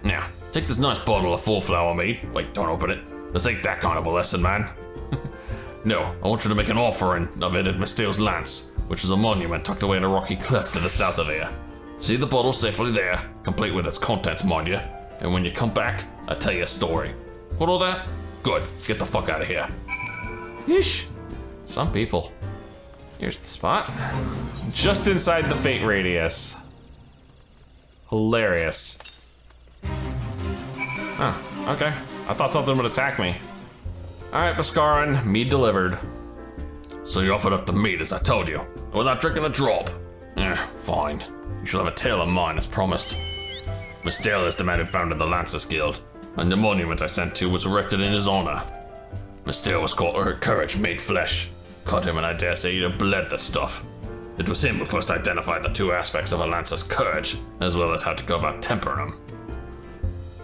Now, take this nice bottle of full flower mead. Wait, don't open it. This ain't that kind of a lesson, man. No, I want you to make an offering of it at Misteel's Lance, which is a monument tucked away in a rocky cleft to the south of here. See the bottle safely there, complete with its contents, mind you. And when you come back, I'll tell you a story. Got all that? Good. Get the fuck out of here. Yeesh. Some people. Here's the spot. Just inside the fate radius. Hilarious. Oh, okay. I thought something would attack me. Alright, Buscaran, mead delivered. So you offered up the mead as I told you, without drinking a drop. Fine. You shall have a tale of mine as promised. Misteel is the man who founded the Lancers Guild, and the monument I sent to was erected in his honor. Misteel was caught her courage made flesh. Caught him, and I dare say he'd have bled the stuff. It was him who first identified the 2 aspects of a Lancer's courage, as well as how to go about tempering them.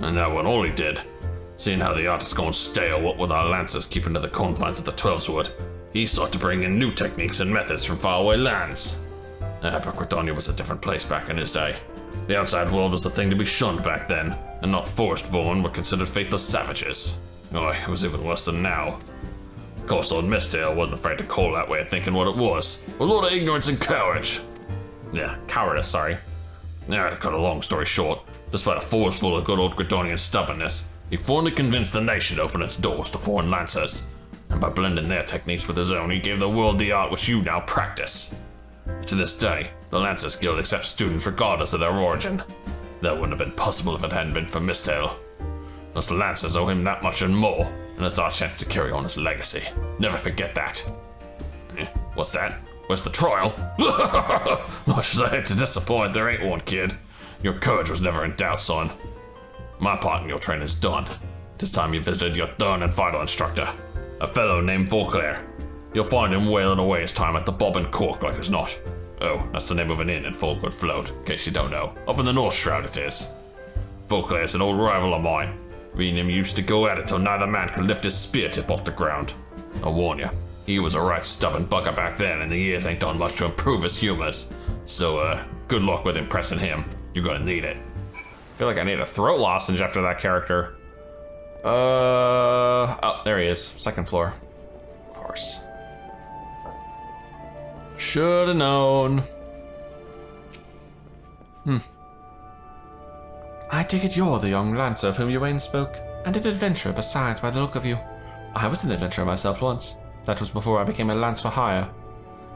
And that wasn't all he did. Seeing how the art has gone stale, what with our Lancers keeping to the confines of the Twelveswood, he sought to bring in new techniques and methods from faraway lands. But Bretonnia was a different place back in his day. The outside world was the thing to be shunned back then, and not forest-born were considered faithless savages. Oh, it was even worse than now. Of course, old Misteel wasn't afraid to call that way of thinking what it was. A lot of ignorance and courage. Yeah, cowardice, sorry. Yeah, to cut a long story short, despite a force full of good old Gridonian stubbornness, he finally convinced the nation to open its doors to foreign lancers. And by blending their techniques with his own, he gave the world the art which you now practice. To this day, the Lancers Guild accepts students regardless of their origin. That wouldn't have been possible if it hadn't been for Misteel. Us Lancers owe him that much and more, and it's our chance to carry on his legacy. Never forget that. What's that? Where's the trial? Much as I hate to disappoint, there ain't one, kid. Your courage was never in doubt, son. My part in your training's done. This time you visited your third and final instructor, a fellow named Volclair. You'll find him wailing away his time at the Bob and Cork like as not. Oh, that's the name of an inn in Falkwood Float, in case you don't know. Up in the North Shroud it is. Volclair's an old rival of mine. Me and him used to go at it till neither man could lift his spear tip off the ground. I warn you, he was a right stubborn bugger back then, and the years ain't done much to improve his humors. So, good luck with impressing him. You're gonna need it. I feel like I need a throat lozenge after that character. Oh, there he is. 2nd floor. Of course. Should've known. I take it you're the young lancer of whom Ywain spoke, and an adventurer besides by the look of you. I was an adventurer myself once. That was before I became a lance for hire.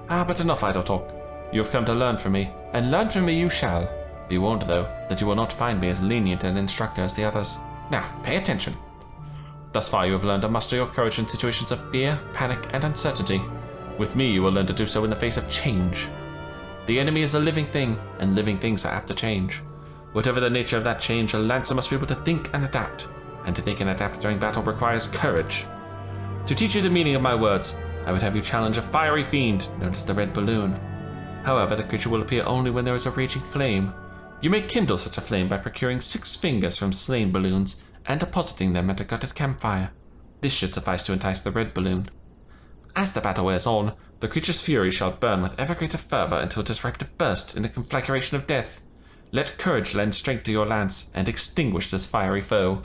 But enough idle talk. You have come to learn from me, and learn from me you shall. Be warned, though, that you will not find me as lenient an instructor as the others. Now, pay attention. Thus far you have learned to muster your courage in situations of fear, panic, and uncertainty. With me you will learn to do so in the face of change. The enemy is a living thing, and living things are apt to change. Whatever the nature of that change, a lancer must be able to think and adapt. And to think and adapt during battle requires courage. To teach you the meaning of my words, I would have you challenge a fiery fiend, known as the Red Balloon. However, the creature will appear only when there is a raging flame. You may kindle such a flame by procuring 6 fingers from slain balloons and depositing them at a gutted campfire. This should suffice to entice the Red Balloon. As the battle wears on, the creature's fury shall burn with ever greater fervor until it is ripe to burst in a conflagration of death. Let courage lend strength to your lance and extinguish this fiery foe.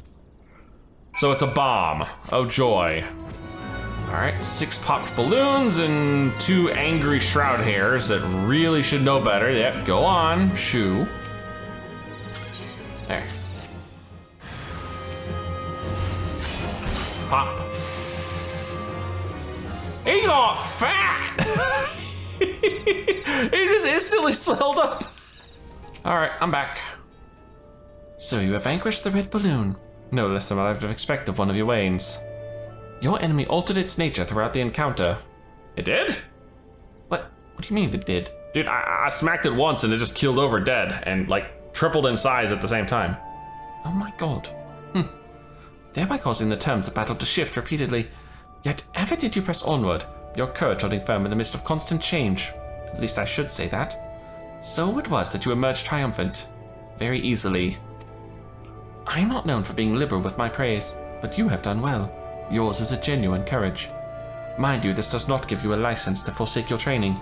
So it's a bomb. Oh joy. Alright, 6 popped balloons and 2 angry shroud hairs that really should know better. Yep, go on, shoo. There. Pop. He got fat! He just instantly swelled up. Alright, I'm back. So you have vanquished the Red Balloon. No less than what I would have expected of one of your Waynes. Your enemy altered its nature throughout the encounter. It did? What do you mean it did? Dude, I smacked it once and it just keeled over dead and like tripled in size at the same time. Oh my god. Thereby causing the terms of battle to shift repeatedly. Yet ever did you press onward, your courage holding firm in the midst of constant change. At least I should say that. So it was that you emerged triumphant. Very easily. I am not known for being liberal with my praise, but you have done well. Yours is a genuine courage. Mind you, this does not give you a license to forsake your training.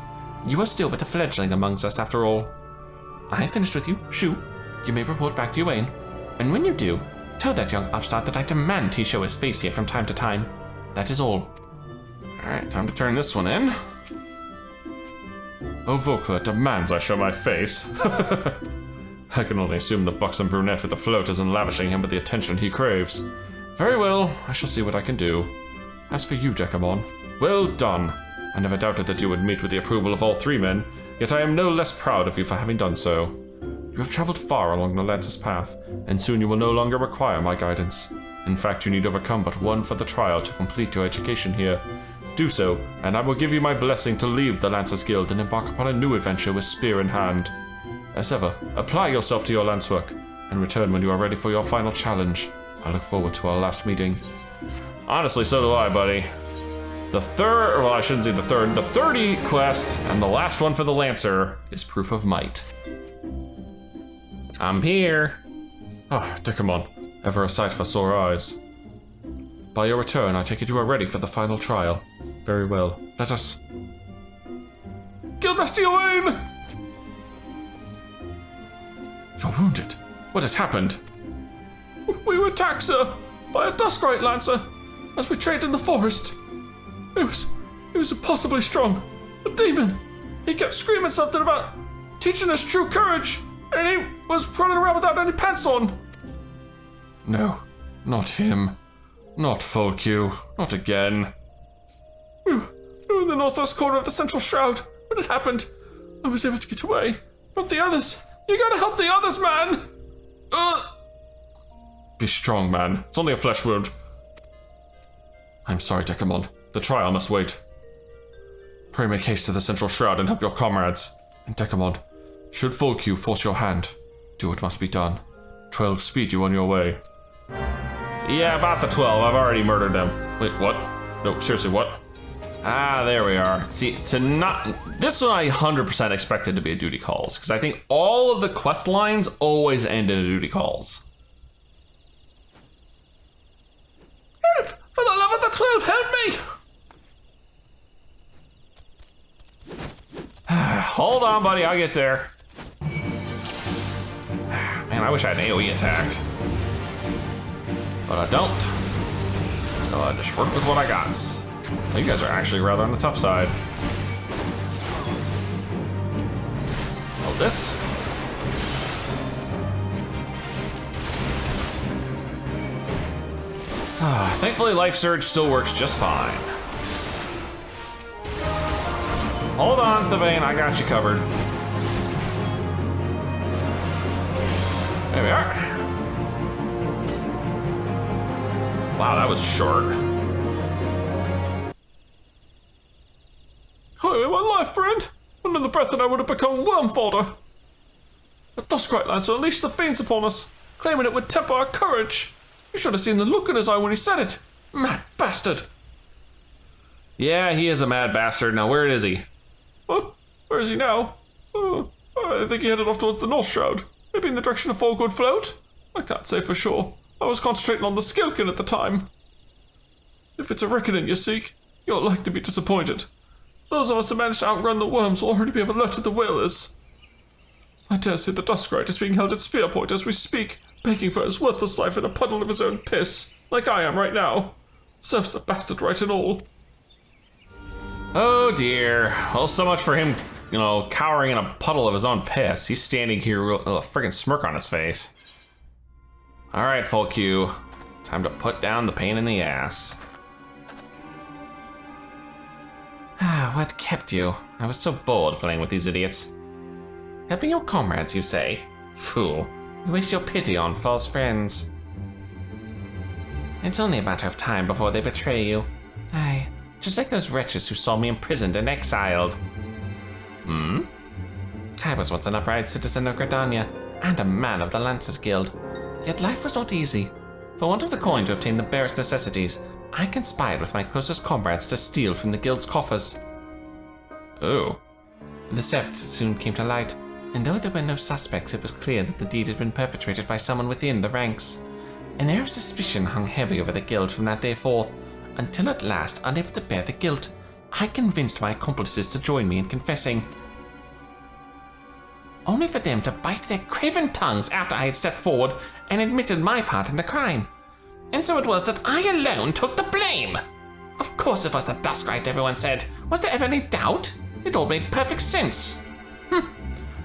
You are still but a fledgling amongst us after all. I have finished with you. Shoo. You may report back to Ywain. And when you do, tell that young upstart that I demand he show his face here from time to time. That is all. Alright, time to turn this one in. Oh, Vokla demands I show my face. I can only assume the buxom brunette with the float isn't lavishing him with the attention he craves. Very well, I shall see what I can do. As for you, Dekumon, well done. I never doubted that you would meet with the approval of all 3 men, yet I am no less proud of you for having done so. You have traveled far along the Lance's path, and soon you will no longer require my guidance. In fact, you need overcome but one for the trial to complete your education here. Do so, and I will give you my blessing to leave the Lancers Guild and embark upon a new adventure with spear in hand. As ever, apply yourself to your lance work, and return when you are ready for your final challenge. I look forward to our last meeting. Honestly, so do I, buddy. The 30 quest, and the last one for the Lancer is proof of might. I'm here. Oh, Dekumon, ever a sight for sore eyes. By your return, I take it you are ready for the final trial. Very well, let us... Guildmaster Ywain! You're wounded. What has happened? We were attacked, sir, by a Duskrite Lancer, as we trained in the forest. It was impossibly strong. A demon. He kept screaming something about teaching us true courage, and he was running around without any pants on. No, not him. Not Folku. Not again. We were in the northwest corner of the central shroud when it happened. I was able to get away. But the others. You gotta help the others, man! Be strong, man. It's only a flesh wound. I'm sorry, Dekumon. The trial must wait. Pray make haste to the central shroud and help your comrades. And Dekumon, should Folku force your hand, do what must be done. 12 speed you on your way. Yeah, about the 12. I've already murdered them. Wait, what? No, seriously, what? Ah, there we are. See, this one I 100% expected to be a duty calls, because I think all of the quest lines always end in a duty calls. Help! For the love of the 12, help me! Hold on, buddy, I'll get there. Man, I wish I had an AoE attack. But I don't. So I just work with what I got. Well, you guys are actually rather on the tough side. Hold this. Thankfully, Life Surge still works just fine. Hold on, Thebane, I got you covered. There we are. Wow, that was short. Hi, my life, friend. Under the breath that I would have become worm fodder. The Duskright Lancer unleashed the fiends upon us, claiming it would temper our courage. You should have seen the look in his eye when he said it. Mad bastard. Yeah, he is a mad bastard. Now, where is he? Where is he now? I think he headed off towards the North Shroud. Maybe in the direction of Falkwood Float? I can't say for sure. I was concentrating on the Skilkin at the time. If it's a reckoning you seek, you're likely to be disappointed. Those of us who managed to outrun the worms will already be alerted the whalers. I dare say the Duskright is being held at spear point as we speak, begging for his worthless life in a puddle of his own piss, like I am right now. Serves the bastard right and all. Oh dear. Well, so much for him, cowering in a puddle of his own piss. He's standing here with a friggin' smirk on his face. All right, folk you. Time to put down the pain in the ass. What kept you? I was so bored playing with these idiots. Helping your comrades, you say? Fool. You waste your pity on false friends. It's only a matter of time before they betray you. Aye, just like those wretches who saw me imprisoned and exiled. Kai was once an upright citizen of Gridania, and a man of the Lancers Guild. Yet life was not easy. For want of the coin to obtain the barest necessities, I conspired with my closest comrades to steal from the guild's coffers. Oh. The theft soon came to light, and though there were no suspects, it was clear that the deed had been perpetrated by someone within the ranks. An air of suspicion hung heavy over the guild from that day forth, until at last, unable to bear the guilt, I convinced my accomplices to join me in confessing. Only for them to bite their craven tongues after I had stepped forward and admitted my part in the crime. And so it was that I alone took the blame. Of course it was the Duskright, everyone said. Was there ever any doubt? It all made perfect sense.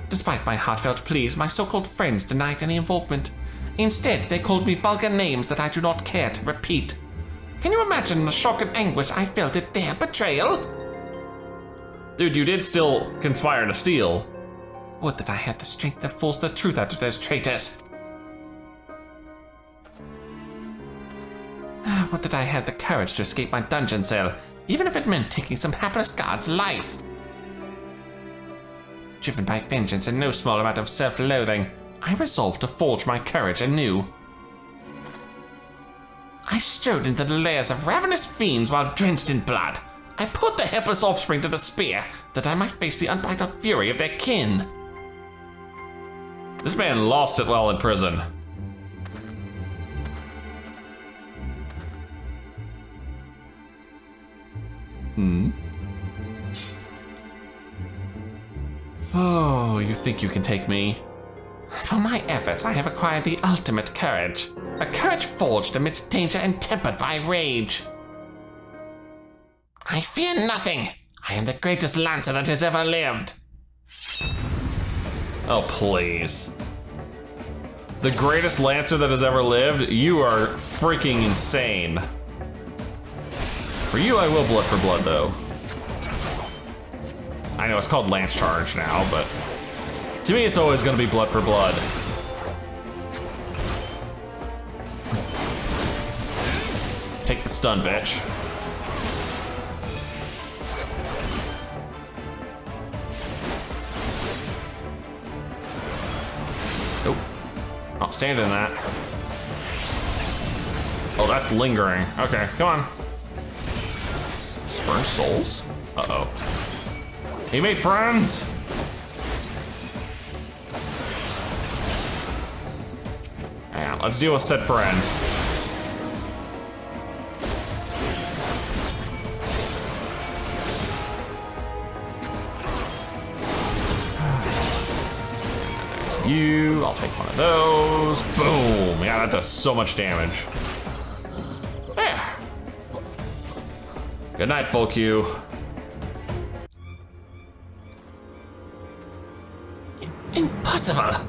Despite my heartfelt pleas, my so-called friends denied any involvement. Instead, they called me vulgar names that I do not care to repeat. Can you imagine the shock and anguish I felt at their betrayal? Dude, you did still conspire to steal. Would that I had the strength to force the truth out of those traitors. Would that I had the courage to escape my dungeon cell, even if it meant taking some hapless guard's life. Driven by vengeance and no small amount of self-loathing, I resolved to forge my courage anew. I strode into the lairs of ravenous fiends while drenched in blood. I put the helpless offspring to the spear, that I might face the unbridled fury of their kin. This man lost it while in prison. Oh, you think you can take me? For my efforts, I have acquired the ultimate courage. A courage forged amidst danger and tempered by rage. I fear nothing. I am the greatest lancer that has ever lived. Oh, please. The greatest lancer that has ever lived? You are freaking insane. For you, I will blood for blood, though. I know it's called Lance Charge now, but to me, it's always gonna be blood for blood. Take the stun, bitch. Nope. Not standing in that. Oh, that's lingering. Okay, come on. Spurn souls? Uh-oh. He made friends! Hang on, let's deal with said friends. There's you, I'll take one of those. Boom! Yeah, that does so much damage. There. Good night, folk you. Impossible!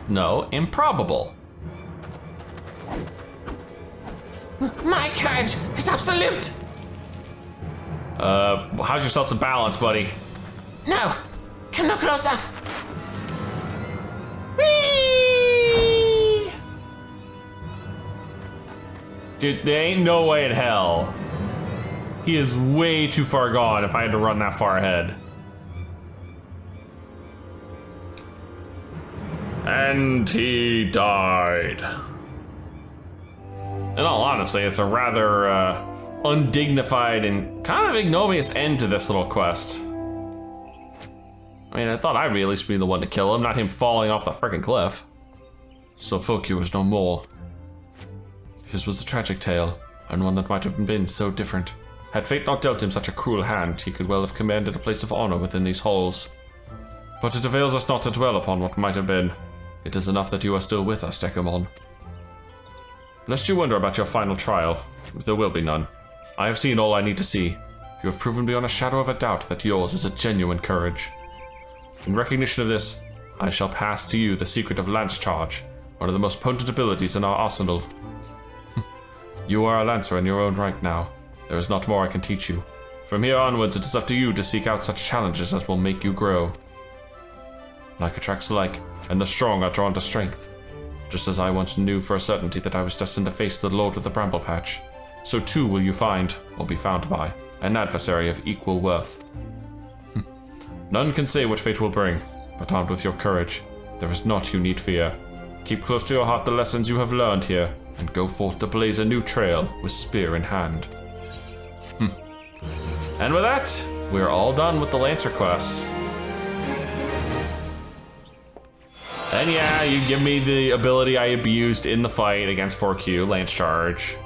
No, improbable. My courage is absolute. How's your sense of balance, buddy? No, come no closer. Whee! Dude, there ain't no way in hell. He is way too far gone if I had to run that far ahead. And he died. In all honesty, it's a rather undignified and kind of ignominious end to this little quest. I mean, I thought I'd at least be the one to kill him, not him falling off the frickin' cliff. So Fokyu was no more. His was a tragic tale, and one that might have been so different. Had fate not dealt him such a cruel hand, he could well have commanded a place of honor within these halls. But it avails us not to dwell upon what might have been. It is enough that you are still with us, Dekumon. Lest you wonder about your final trial, there will be none. I have seen all I need to see. You have proven beyond a shadow of a doubt that yours is a genuine courage. In recognition of this, I shall pass to you the secret of Lance Charge, one of the most potent abilities in our arsenal. You are a Lancer in your own right now. There is not more I can teach you. From here onwards, it is up to you to seek out such challenges as will make you grow. Like attracts like, and the strong are drawn to strength. Just as I once knew for a certainty that I was destined to face the Lord with the Bramble Patch, so too will you find, or be found by, an adversary of equal worth. None can say what fate will bring, but armed with your courage, there is naught you need fear. Keep close to your heart the lessons you have learned here, and go forth to blaze a new trail with spear in hand. And with that, we're all done with the Lancer quests. And yeah, you give me the ability I abused in the fight against 4Q, Lance Charge.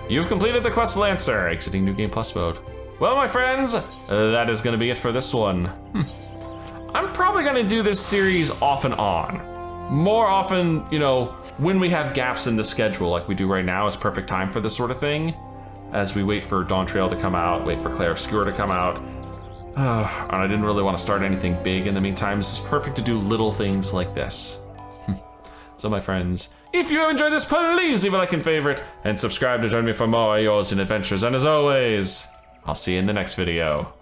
You've completed the quest Lancer, exiting New Game Plus mode. Well, my friends, that is going to be it for this one. I'm probably going to do this series off and on. More often, you know, when we have gaps in the schedule like we do right now is perfect time for this sort of thing. As we wait for Dawn Trail to come out, wait for Clair Obscura to come out. And I didn't really want to start anything big in the meantime. This is perfect to do little things like this. So my friends, if you have enjoyed this, please leave a like and favorite, and subscribe to join me for more Eorzea adventures. And as always, I'll see you in the next video.